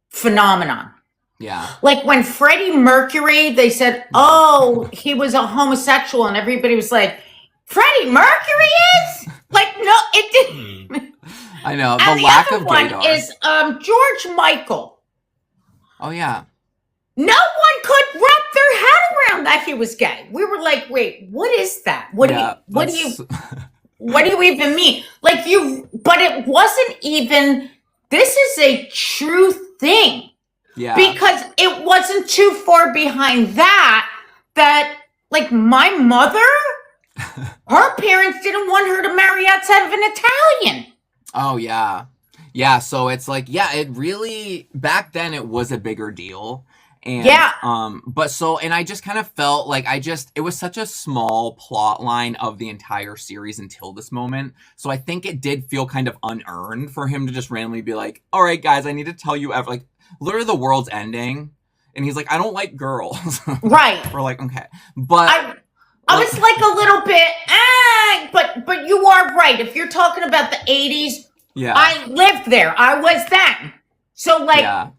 phenomenon. Yeah. Like when Freddie Mercury, they said, oh, he was a homosexual, and everybody was like, Freddie Mercury is? Like, no, it didn't. I know. And the lack of one gaydar is George Michael. Oh, yeah. No one could wrap their head around that he was gay. We were like, wait, what is that? What do you even mean? Like but it wasn't even, this is a true thing. Yeah. Because it wasn't too far behind that like my mother, her parents didn't want her to marry outside of an Italian. Oh, yeah. Yeah, so it's like, yeah, it really, back then it was a bigger deal. And, yeah. And I just kind of felt like it was such a small plot line of the entire series until this moment. So I think it did feel kind of unearned for him to just randomly be like, all right, guys, I need to tell you, like, literally the world's ending. And he's like, I don't like girls. Right. We're like, okay. But I was like a little bit, but you are right. If you're talking about the 80s, Yeah. I lived there. I was then. So like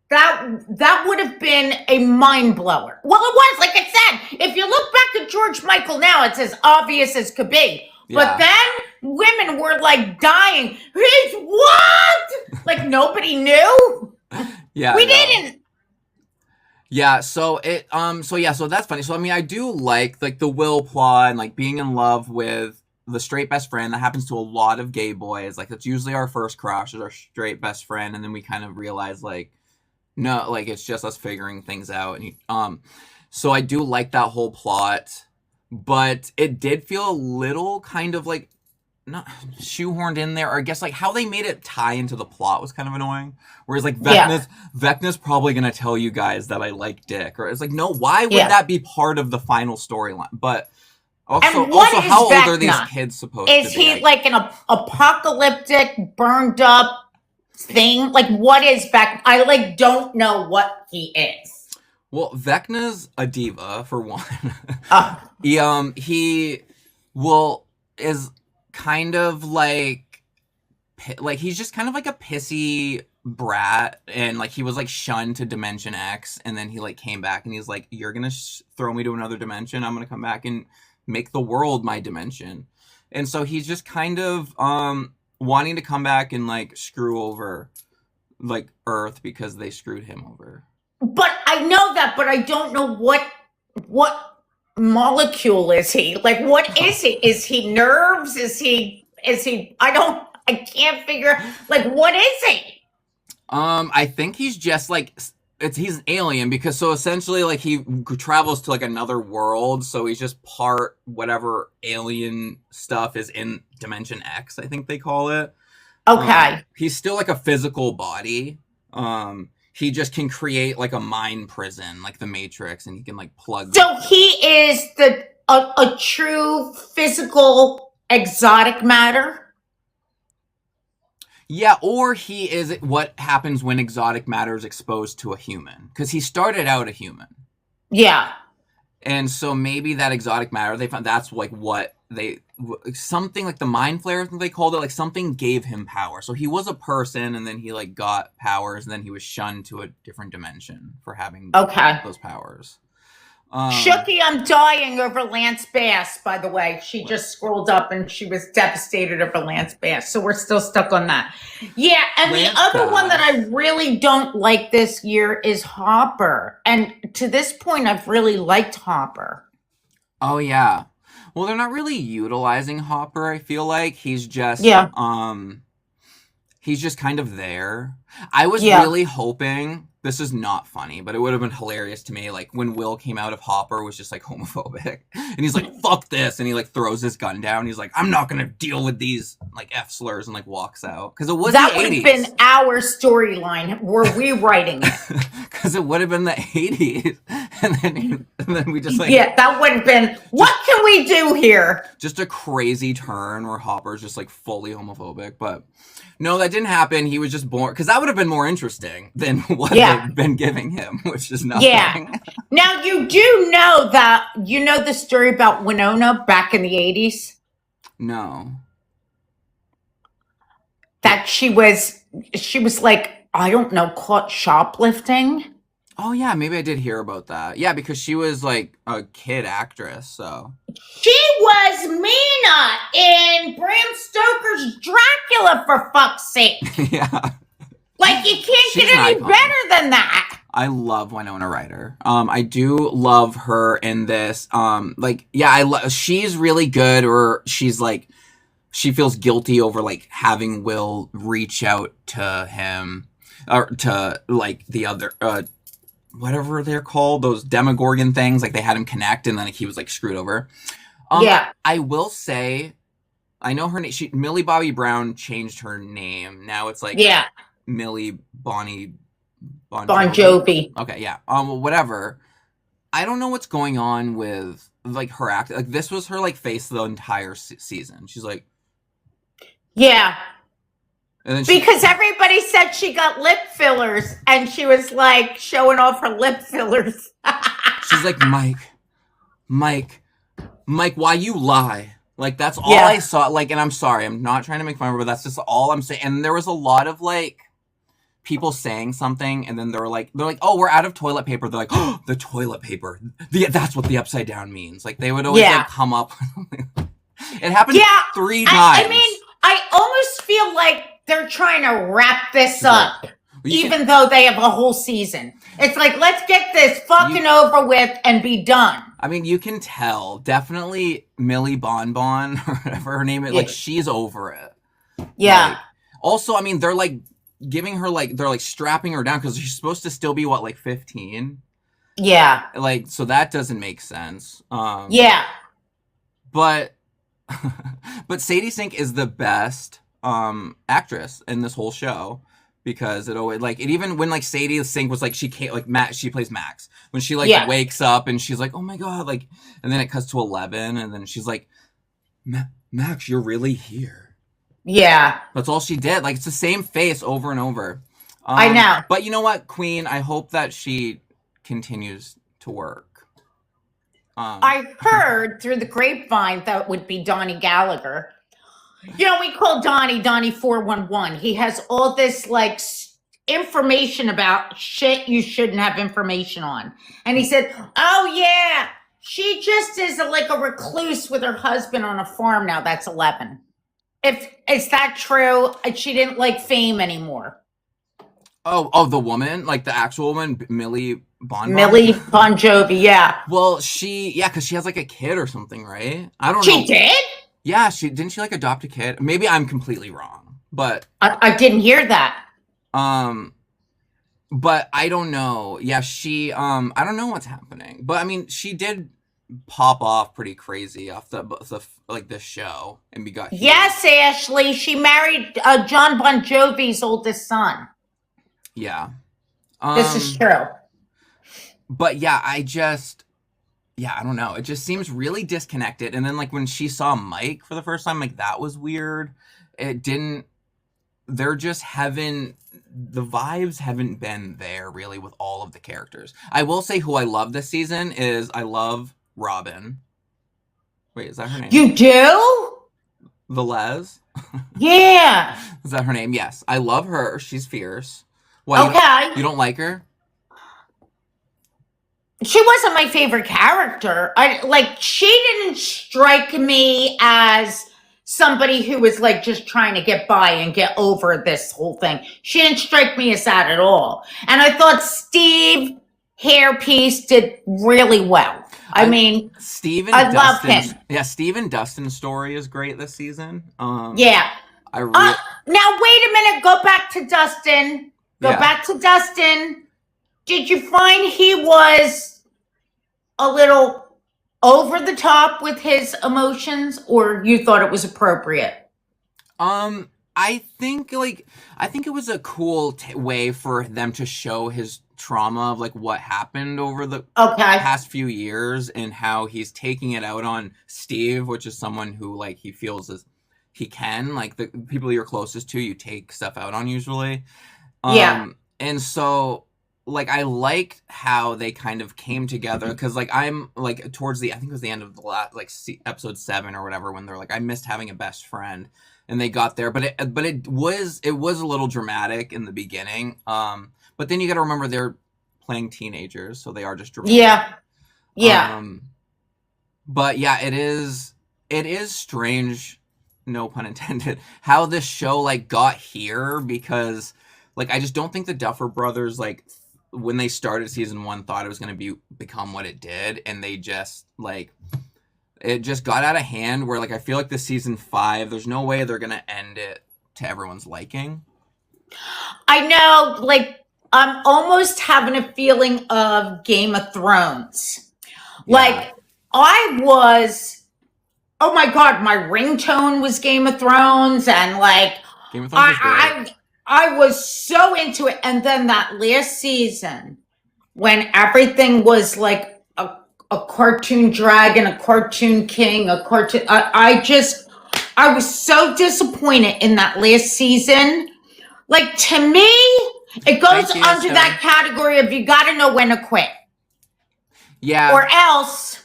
that would have been a mind blower. Well, it was, like I said, if you look back at George Michael now, it's as obvious as could be. But then women were like dying. He's what? Like nobody knew. Yeah. We didn't. Yeah, so that's funny. So I mean, I do like the Will plot and like being in love with the straight best friend. That happens to a lot of gay boys. Like that's usually our first crush is our straight best friend, and then we kind of realize like no, like it's just us figuring things out. And so I do like that whole plot, but it did feel a little kind of like not shoehorned in there, or I guess like how they made it tie into the plot was kind of annoying. Whereas like Vecna's probably gonna tell you guys that I like dick, or it's like, no, why would that be part of the final storyline? But also how old are these kids supposed to be? Is he like an apocalyptic, burned up thing? Like what is Vecna? I like don't know what he is. Well, Vecna's a diva for one. He is kind of like he's just kind of like a pissy brat, and like he was like shunned to Dimension X, and then he like came back and he's like, you're gonna throw me to another dimension, I'm gonna come back and make the world my dimension. And so he's just kind of wanting to come back and like screw over like Earth because they screwed him over. But I know that, but I don't know what molecule is he? Like what is he? Is he nerves? Is he I can't figure, like what is he? I think he's just like he's an alien, because so essentially like he travels to like another world, so he's just part whatever alien stuff is in Dimension X, I think they call it. Okay. He's still like a physical body. He just can create like a mind prison, like the Matrix, and he can like plug. So he is a true physical exotic matter? Yeah, or he is what happens when exotic matter is exposed to a human. Because he started out a human. Yeah. And so maybe that exotic matter, they found that's like what something like the mind flare, I think they called it, like something gave him power. So he was a person, and then he like got powers, and then he was shunned to a different dimension for having those powers. Shooky, I'm dying over Lance Bass, by the way. She just scrolled up and she was devastated over Lance Bass. So we're still stuck on that. Yeah, and Lance the other one that I really don't like this year is Hopper. And to this point, I've really liked Hopper. Oh, yeah. Well, they're not really utilizing Hopper, I feel like. He's just he's just kind of there. I was really hoping, this is not funny, but it would have been hilarious to me, like when Will came out of Hopper was just like homophobic, and he's like, fuck this, and he like throws his gun down, he's like, I'm not gonna deal with these like F slurs, and like walks out. Because it was that the 80s. Would have been our storyline. Were we writing it? Because it would have been the 80s, and then we just like, yeah, that would have been, what can we do here? Just a crazy turn where Hopper's just like fully homophobic. But no, that didn't happen. He was just born, because that would have been more interesting than what they've been giving him, which is nothing. Yeah. Now you do know that, you know the story about Winona back in the 80s? No. That she was like, I don't know, caught shoplifting. Oh yeah, maybe I did hear about that. Yeah, because she was like a kid actress, so. She was Mina in Bram Stoker's Dracula, for fuck's sake. Yeah. Like, you can't get any better than that. I love Winona Ryder. I do love her in this. She's really good, or she's like, she feels guilty over like having Will reach out to him, or to like the other, whatever they're called, those Demogorgon things, like they had him connect, and then like, he was like screwed over. I will say, I know her name. Millie Bobby Brown changed her name. Now it's like Millie Bon Jovi. Okay, yeah. Whatever. I don't know what's going on with like her act. Like this was her like face the entire season. She's like, yeah. And then because everybody said she got lip fillers, and she was like showing off her lip fillers. She's like, Mike, why you lie? Like, that's all I saw. Like, and I'm sorry, I'm not trying to make fun of her, but that's just all I'm saying. And there was a lot of, like, people saying something, and then they're like, oh, we're out of toilet paper. They're like, oh, the toilet paper. That's what the upside down means. Like, they would always, like, come up. It happened 3 times. I mean, I almost feel like they're trying to wrap this up, even though they have a whole season. It's like, let's get this fucking over with and be done. I mean, you can tell. Definitely Millie Bonbon, or whatever her name is, like, she's over it. Yeah. Like, also, I mean, they're, like, giving her, like, they're, like, strapping her down, because she's supposed to still be, what, like, 15? Yeah. Like, so that doesn't make sense. Yeah. But, but Sadie Sink is the best actress in this whole show. Because it always, like, it even when, like, Sadie Sink was, like, she can't, like, she plays Max. When she, like, wakes up and she's like, oh my god, like, and then it cuts to 11, and then she's like, Max, you're really here. Yeah. That's all she did. Like, it's the same face over and over. I know. But you know what, Queen, I hope that she continues to work. I heard through the grapevine that would be Donnie Gallagher. You know, we call Donnie 411. He has all this, like, information about shit you shouldn't have information on. And he said, oh, yeah, she just is like a recluse with her husband on a farm now. That's 11. Is that true? She didn't like fame anymore. Oh, the woman? Like, the actual woman? Millie Bon Jovi, yeah. Well, because she has, like, a kid or something, right? I don't know. She did? Yeah, didn't she like adopt a kid? Maybe I'm completely wrong, but I didn't hear that. But I don't know. Yeah, I don't know what's happening. But I mean, she did pop off pretty crazy off the like this show and we got. Yes, Ashley, she married John Bon Jovi's oldest son. Yeah, this is true. But yeah, I don't know. It just seems really disconnected. And then, like, when she saw Mike for the first time, like, that was weird. The vibes haven't been there, really, with all of the characters. I will say who I love this season is I love Robin. Wait, is that her name? You do? Velez? Yeah. Is that her name? Yes. I love her. She's fierce. Okay. You don't like her? She wasn't my favorite character. She didn't strike me as somebody who was, like, just trying to get by and get over this whole thing. She didn't strike me as that at all. And I thought Steve Hairpiece did really well. I mean, I love him. Yeah, Steve and Dustin's story is great this season. Yeah. Now, wait a minute. Go back to Dustin. Back to Dustin. Did you find he was a little over the top with his emotions, or you thought it was appropriate? I think it was a cool way for them to show his trauma of, like, what happened over the past few years and how he's taking it out on Steve, which is someone who, like, he feels as he can, like, the people you're closest to, you take stuff out on usually. And so, like, I liked how they kind of came together because, like, I'm, like, towards I think it was the end of the last, like, episode 7 or whatever, when they're like, I missed having a best friend, and they got there, but it was a little dramatic in the beginning. But then you got to remember they're playing teenagers, so they are just dramatic. Yeah. But yeah, it is strange, no pun intended, how this show, like, got here, because, like, I just don't think the Duffer Brothers, like, when they started season 1, thought it was going to become what it did, and they just, like, it just got out of hand, where, like, I feel like this season 5, there's no way they're going to end it to everyone's liking. I know, like, I'm almost having a feeling of Game of Thrones. Yeah. Like, I was, oh my God, my ringtone was Game of Thrones, and, like, Game of Thrones was great. I was so into it. And then that last season, when everything was like a cartoon dragon, a cartoon king, a cartoon, I was so disappointed in that last season. Like, to me, it goes under that category of you got to know when to quit. Yeah. Or else.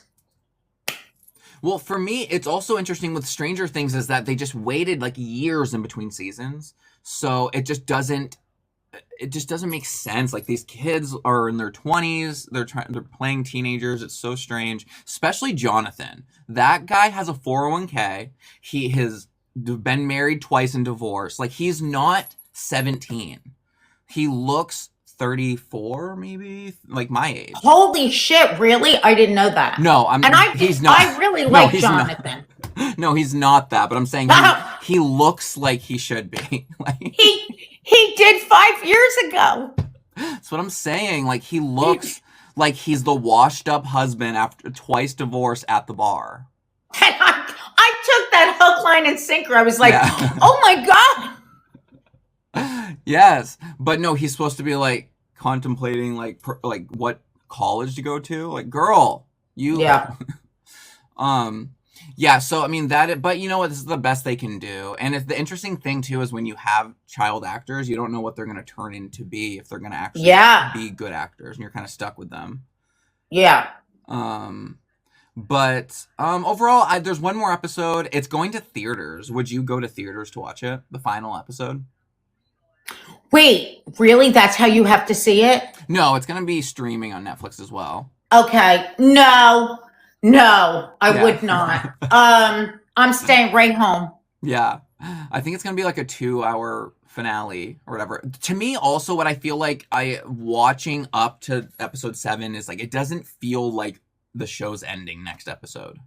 Well, for me, it's also interesting with Stranger Things is that they just waited like years in between seasons. So it just doesn't make sense. Like these kids are in their 20s, they're playing teenagers. It's so strange, especially Jonathan. That guy has a 401k. He has been married twice and divorced. Like he's not 17. He looks 34, maybe, like my age. Holy shit! Really? I didn't know that. No, he's not. I really like Jonathan. No, he's not that. But I'm saying he looks like he should be. Like he did 5 years ago. That's what I'm saying. Like he looks like he's the washed up husband after twice divorced at the bar. And I took that hook, line, and sinker. I was like, oh my God. Yes, but no, he's supposed to be like contemplating like what college to go to. Like, girl, you. Yeah. Yeah. So I mean but you know what? This is the best they can do. And the interesting thing too is when you have child actors, you don't know what they're going to turn into be if they're going to actually be good actors, and you're kind of stuck with them. Yeah. But overall, there's one more episode. It's going to theaters. Would you go to theaters to watch it? The final episode? Wait, really? That's how you have to see it? No, it's going to be streaming on Netflix as well. Okay. No, I would not. I'm staying right home. Yeah. I think it's going to be like a 2-hour finale or whatever. To me, also, what I feel like watching up to episode 7 is like, it doesn't feel like the show's ending next episode.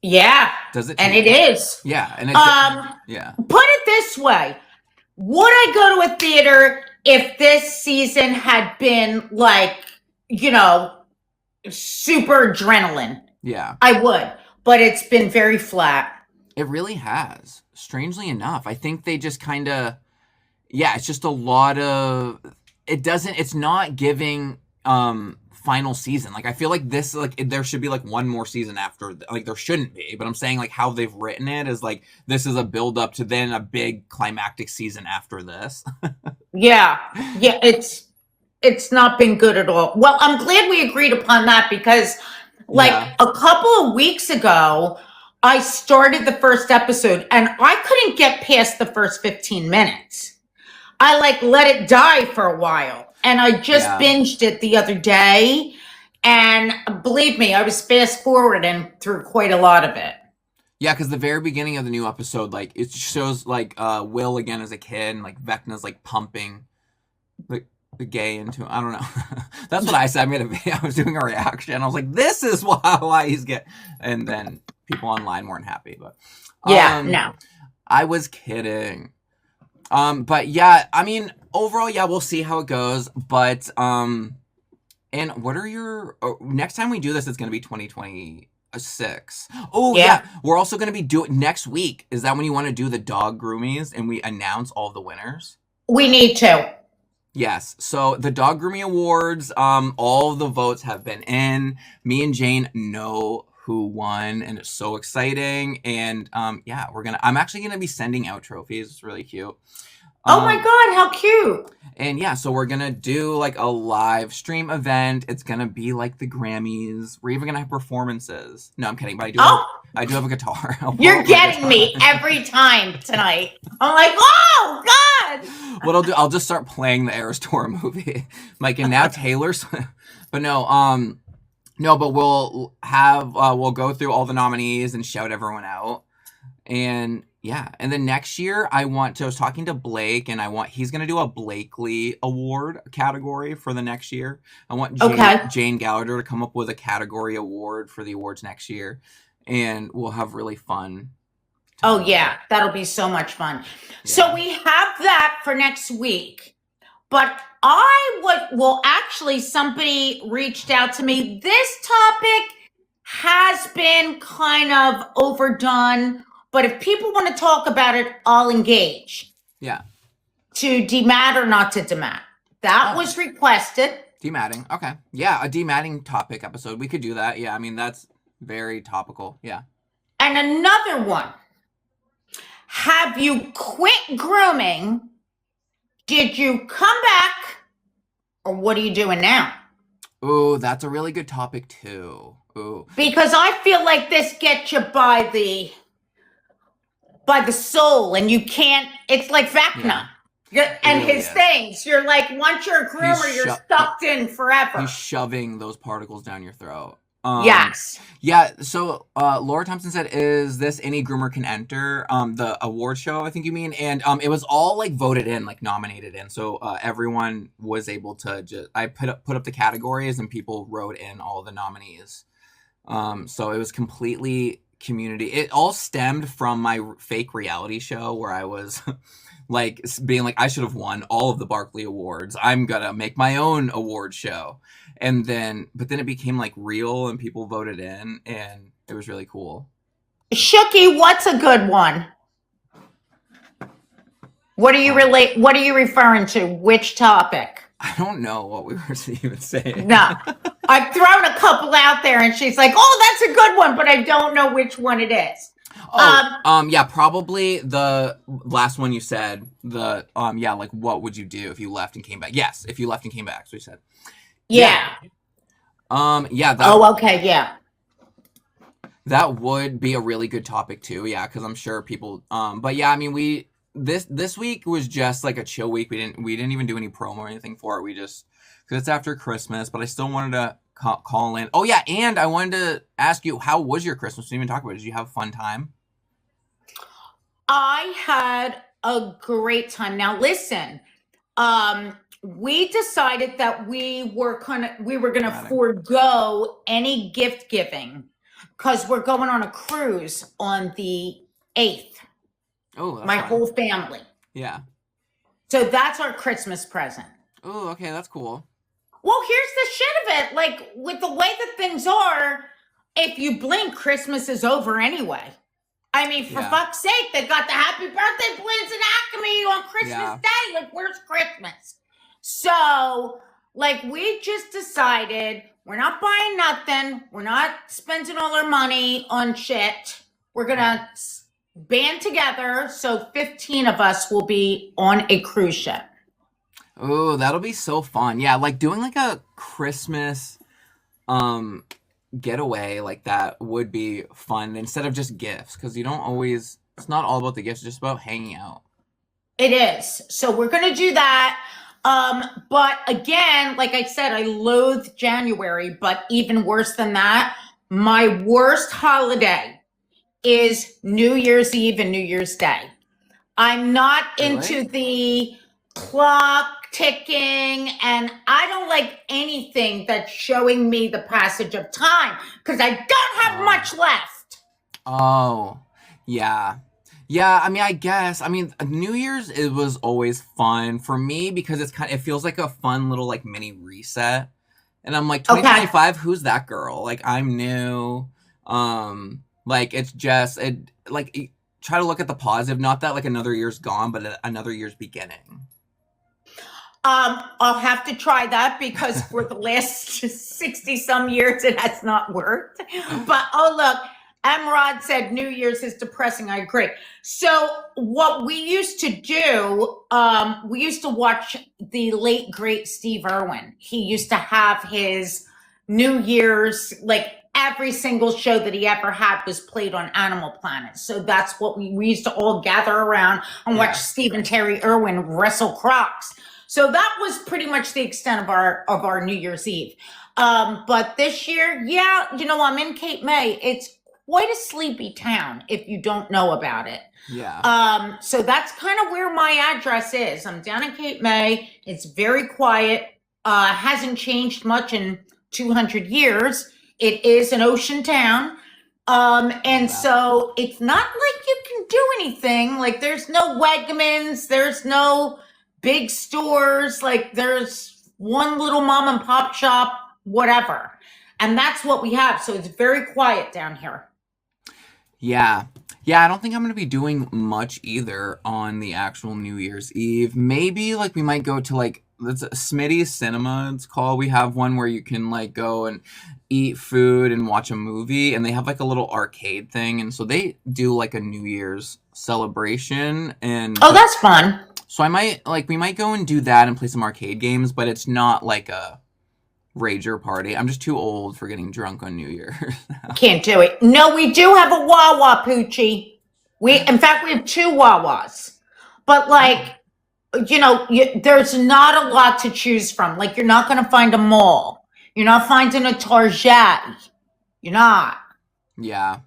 Yeah. Does it? And it is. Yeah. And yeah. Put it this way. Would I go to a theater if this season had been like, super adrenaline? Yeah. I would. But it's been very flat. It really has. Strangely enough. I think they just kind of, it's just a lot of, it's not giving final season. Like I feel like this, like there should be like one more season after, like there shouldn't be, but I'm saying like how they've written it is like this is a build up to then a big climactic season after this. Yeah, it's not been good at all. Well, I'm glad we agreed upon that because a couple of weeks ago I started the first episode and I couldn't get past the first 15 minutes. I let it die for a while. And I just binged it the other day. And believe me, I was fast forwarding through quite a lot of it. Yeah, because the very beginning of the new episode, like it shows like Will again as a kid, and like Vecna's like pumping the gay into him. I don't know. That's what I said. I was doing a reaction. I was like, this is why he's gay. And then people online weren't happy. But no. I was kidding. But yeah, I mean, overall, we'll see how it goes. But, and what are your, next time we do this, it's going to be 2026. Oh, yeah. We're also going to be doing, next week, is that when you want to do the dog groomies and we announce all the winners? We need to. Yes. So the dog grooming awards, all of the votes have been in. Me and Jayne know who won, and it's so exciting. And I'm actually gonna be sending out trophies. It's really cute. Oh my God, how cute. And so we're gonna do like a live stream event. It's gonna be like the Grammys. We're even gonna have performances. No, I'm kidding, but I do have a guitar. You're getting me every time tonight. I'm like, oh God. What I'll do, I'll just start playing the Eras Tour movie. Like, and now Taylor Swift. But but we'll have, we'll go through all the nominees and shout everyone out. And and then next year I was talking to Blake, and he's going to do a Blakely Award category for the next year. I want Jayne Gallagher to come up with a category award for the awards next year, and we'll have really fun. Oh yeah, that'll be so much fun. Yeah. So we have that for next week, but somebody reached out to me. This topic has been kind of overdone, but if people want to talk about it, I'll engage. Yeah. To demat or not to demat. That was requested. Dematting. Okay. Yeah, a dematting topic episode. We could do that. Yeah, I mean, that's very topical. Yeah. And another one. Have you quit grooming? Did you come back? Or what are you doing now? Ooh, that's a really good topic too. Ooh. Because I feel like this gets you by the soul, and you can't. It's like Vecna. And really his is. things. You're like, once you're a groomer, you're sucked in forever. He's shoving those particles down your throat. Yes. Yeah, so Laura Thompson said, is this any groomer can enter? The award show, I think you mean. And it was all like voted in, like nominated in. So everyone was able to I put up the categories and people wrote in all the nominees. So it was completely community. It all stemmed from my fake reality show where I was like being like, I should have won all of the Barkley Awards. I'm gonna make my own award show. But then it became like real and people voted in and it was really cool. Shooky, what's a good one? What are you referring to? Which topic? I don't know what we were even saying. No. I've thrown a couple out there and she's like, oh, that's a good one, but I don't know which one it is. Yeah, probably the last one you said. Like what would you do if you left and came back? Yes, if you left and came back, so you said. Yeah. Okay, yeah. That would be a really good topic too, yeah, because I'm sure people but yeah, I mean this week was just like a chill week. We didn't even do any promo or anything for it. We just, because it's after Christmas, but I still wanted to call in. Oh yeah, and I wanted to ask you, how was your Christmas? We didn't even talk about it. Did you have a fun time? I had a great time. Now listen, we decided that we were gonna forego any gift giving because we're going on a cruise on the 8th. Oh, that's my fun. whole family. Yeah. So that's our Christmas present. Oh, okay, that's cool. Well, here's the shit of it. Like, with the way that things are, if you blink, Christmas is over anyway. I mean, for fuck's sake, they got the happy birthday balloons in Acme on Christmas Day. Like, where's Christmas? So, like, we just decided we're not buying nothing. We're not spending all our money on shit. We're going to band together. So 15 of us will be on a cruise ship. Oh, that'll be so fun. Yeah, like doing like a Christmas getaway like that would be fun instead of just gifts, because you don't always, it's not all about the gifts, it's just about hanging out. It is. So we're going to do that. But again, like I said, I loathe January, but even worse than that, my worst holiday is New Year's Eve and New Year's Day. I'm not into the clock ticking, and I don't like anything that's showing me the passage of time because I don't have much left. Oh, yeah. Yeah, I mean, I guess. I mean, New Year's, it was always fun for me because it feels like a fun little like mini reset. And I'm like, 2025, who's that girl? Like, I'm new. Like, it's just, try to look at the positive. Not that, like, another year's gone, but another year's beginning. I'll have to try that because for the last 60-some years, it has not worked. But, oh, look, Emerald said New Year's is depressing. I agree. So what we used to do, we used to watch the late, great Steve Irwin. He used to have his New Year's, like, every single show that he ever had was played on Animal Planet. So that's what we used to all gather around and watch Steve and Terry Irwin wrestle Crocs. So that was pretty much the extent of our New Year's Eve. But this year, I'm in Cape May. It's quite a sleepy town if you don't know about it. Yeah. So that's kind of where my address is. I'm down in Cape May. It's very quiet. Hasn't changed much in 200 years. It is an ocean town. So it's not like you can do anything. Like, there's no Wegmans. There's no big stores. Like, there's one little mom and pop shop, whatever. And that's what we have. So it's very quiet down here. Yeah. Yeah, I don't think I'm going to be doing much either on the actual New Year's Eve. Maybe, like, we might go to, like, it's Smitty's Cinema, it's called. We have one where you can, like, go and eat food and watch a movie. And they have, like, a little arcade thing. And so they do, like, a New Year's celebration. And oh, that's fun. So we might go and do that and play some arcade games. But it's not, like, a rager party. I'm just too old for getting drunk on New Year's. Can't do it. No, we do have a Wawa, Poochie. In fact, we have 2 Wawas. But like, there's not a lot to choose from. Like, you're not going to find a mall. You're not finding a Target. You're not. Yeah.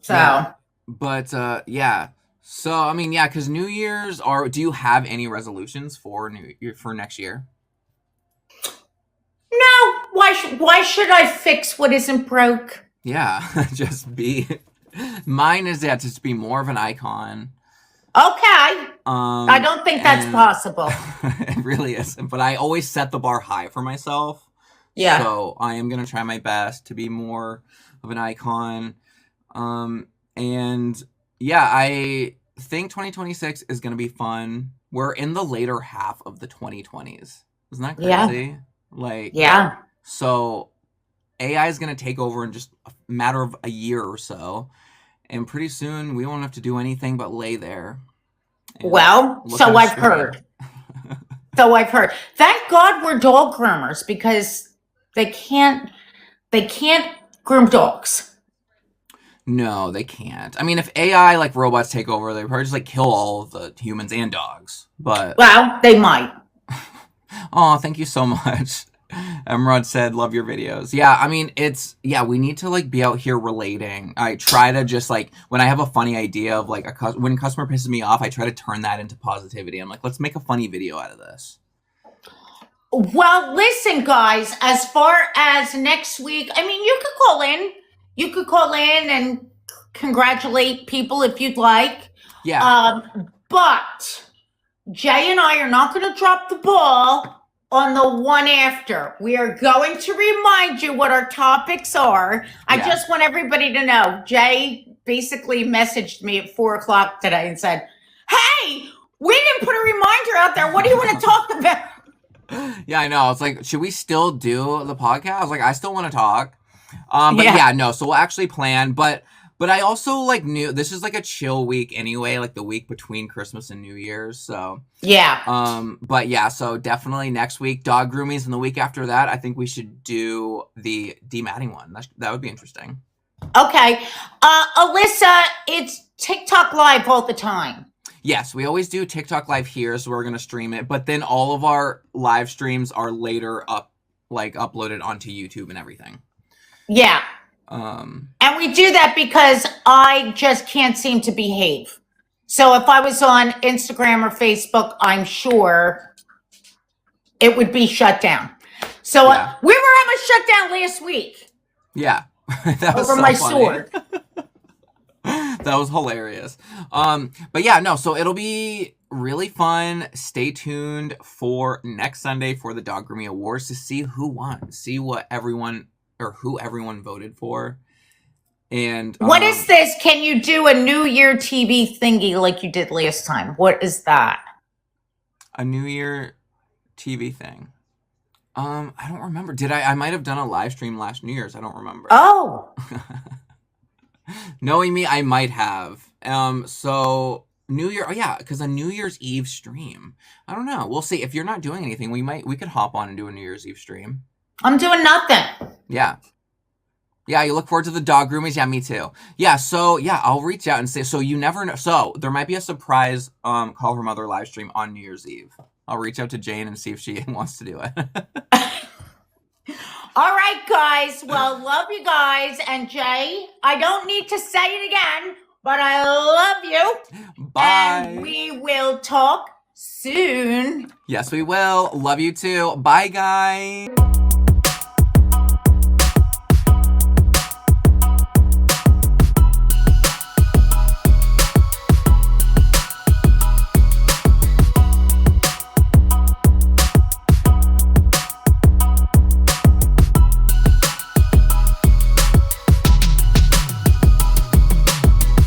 So. Yeah. But, yeah. So, I mean, yeah, because New Year's do you have any resolutions for next year? No. Why should I fix what isn't broke? Yeah. Mine is to just be more of an icon. Okay. I don't think that's possible. It really isn't. But I always set the bar high for myself. Yeah. So I am going to try my best to be more of an icon. And yeah, I think 2026 is going to be fun. We're in the later half of the 2020s. Isn't that crazy? Yeah. So AI is going to take over in just a matter of a year or so. And pretty soon we won't have to do anything but lay there. Well, so I've heard. Thank God we're dog groomers, because they can't groom dogs. No, they can't. I mean, if AI like robots take over, they probably just like kill all of the humans and dogs. But well, they might. Oh, thank you so much. Emerald said, love your videos. Yeah, I mean, we need to like be out here relating. I try to just like, when I have a funny idea of like when a customer pisses me off, I try to turn that into positivity. I'm like, let's make a funny video out of this. Well, listen, guys, as far as next week, I mean, you could call in. You could call in and congratulate people if you'd like. Yeah. But Jay and I are not going to drop the ball on the one after. We are going to remind you what our topics are. I just want everybody to know. Jay basically messaged me at 4:00 today and said, hey, we didn't put a reminder out there. What do you want to talk about? Yeah, I know. It's like, should we still do the podcast? I was like, I still want to talk. But no, so we'll actually plan. But I also like knew this is like a chill week anyway, like the week between Christmas and New Year's. So yeah. But yeah, so definitely next week dog groomings, and the week after that, I think we should do the dematting one. That would be interesting. Okay, Alyssa, it's TikTok live all the time. Yes, we always do TikTok live here, so we're gonna stream it. But then all of our live streams are later uploaded onto YouTube and everything. Yeah. And we do that because I just can't seem to behave. So if I was on Instagram or Facebook, I'm sure it would be shut down. So we were almost shut down last week. Yeah. That was over so my funny. sword. That was hilarious. But yeah, no, so it'll be really fun. Stay tuned for next Sunday for the Dog Grooming Awards to see who won, see what everyone or who everyone voted for. And what is this? Can you do a New Year TV thingy like you did last time? What is that? A New Year TV thing. I don't remember. Did I might have done a live stream last New Year's. I don't remember. Oh. Knowing me, I might have. So New Year, because a New Year's Eve stream. I don't know. We'll see. If you're not doing anything, we could hop on and do a New Year's Eve stream. I'm doing nothing. Yeah. Yeah, you look forward to the dog groomings? Yeah, me too. Yeah, so, I'll reach out and say, so you never know. So, there might be a surprise Call Her Mother live stream on New Year's Eve. I'll reach out to Jayne and see if she wants to do it. All right, guys. Well, love you guys. And Jay, I don't need to say it again, but I love you. Bye. And we will talk soon. Yes, we will. Love you too. Bye, guys.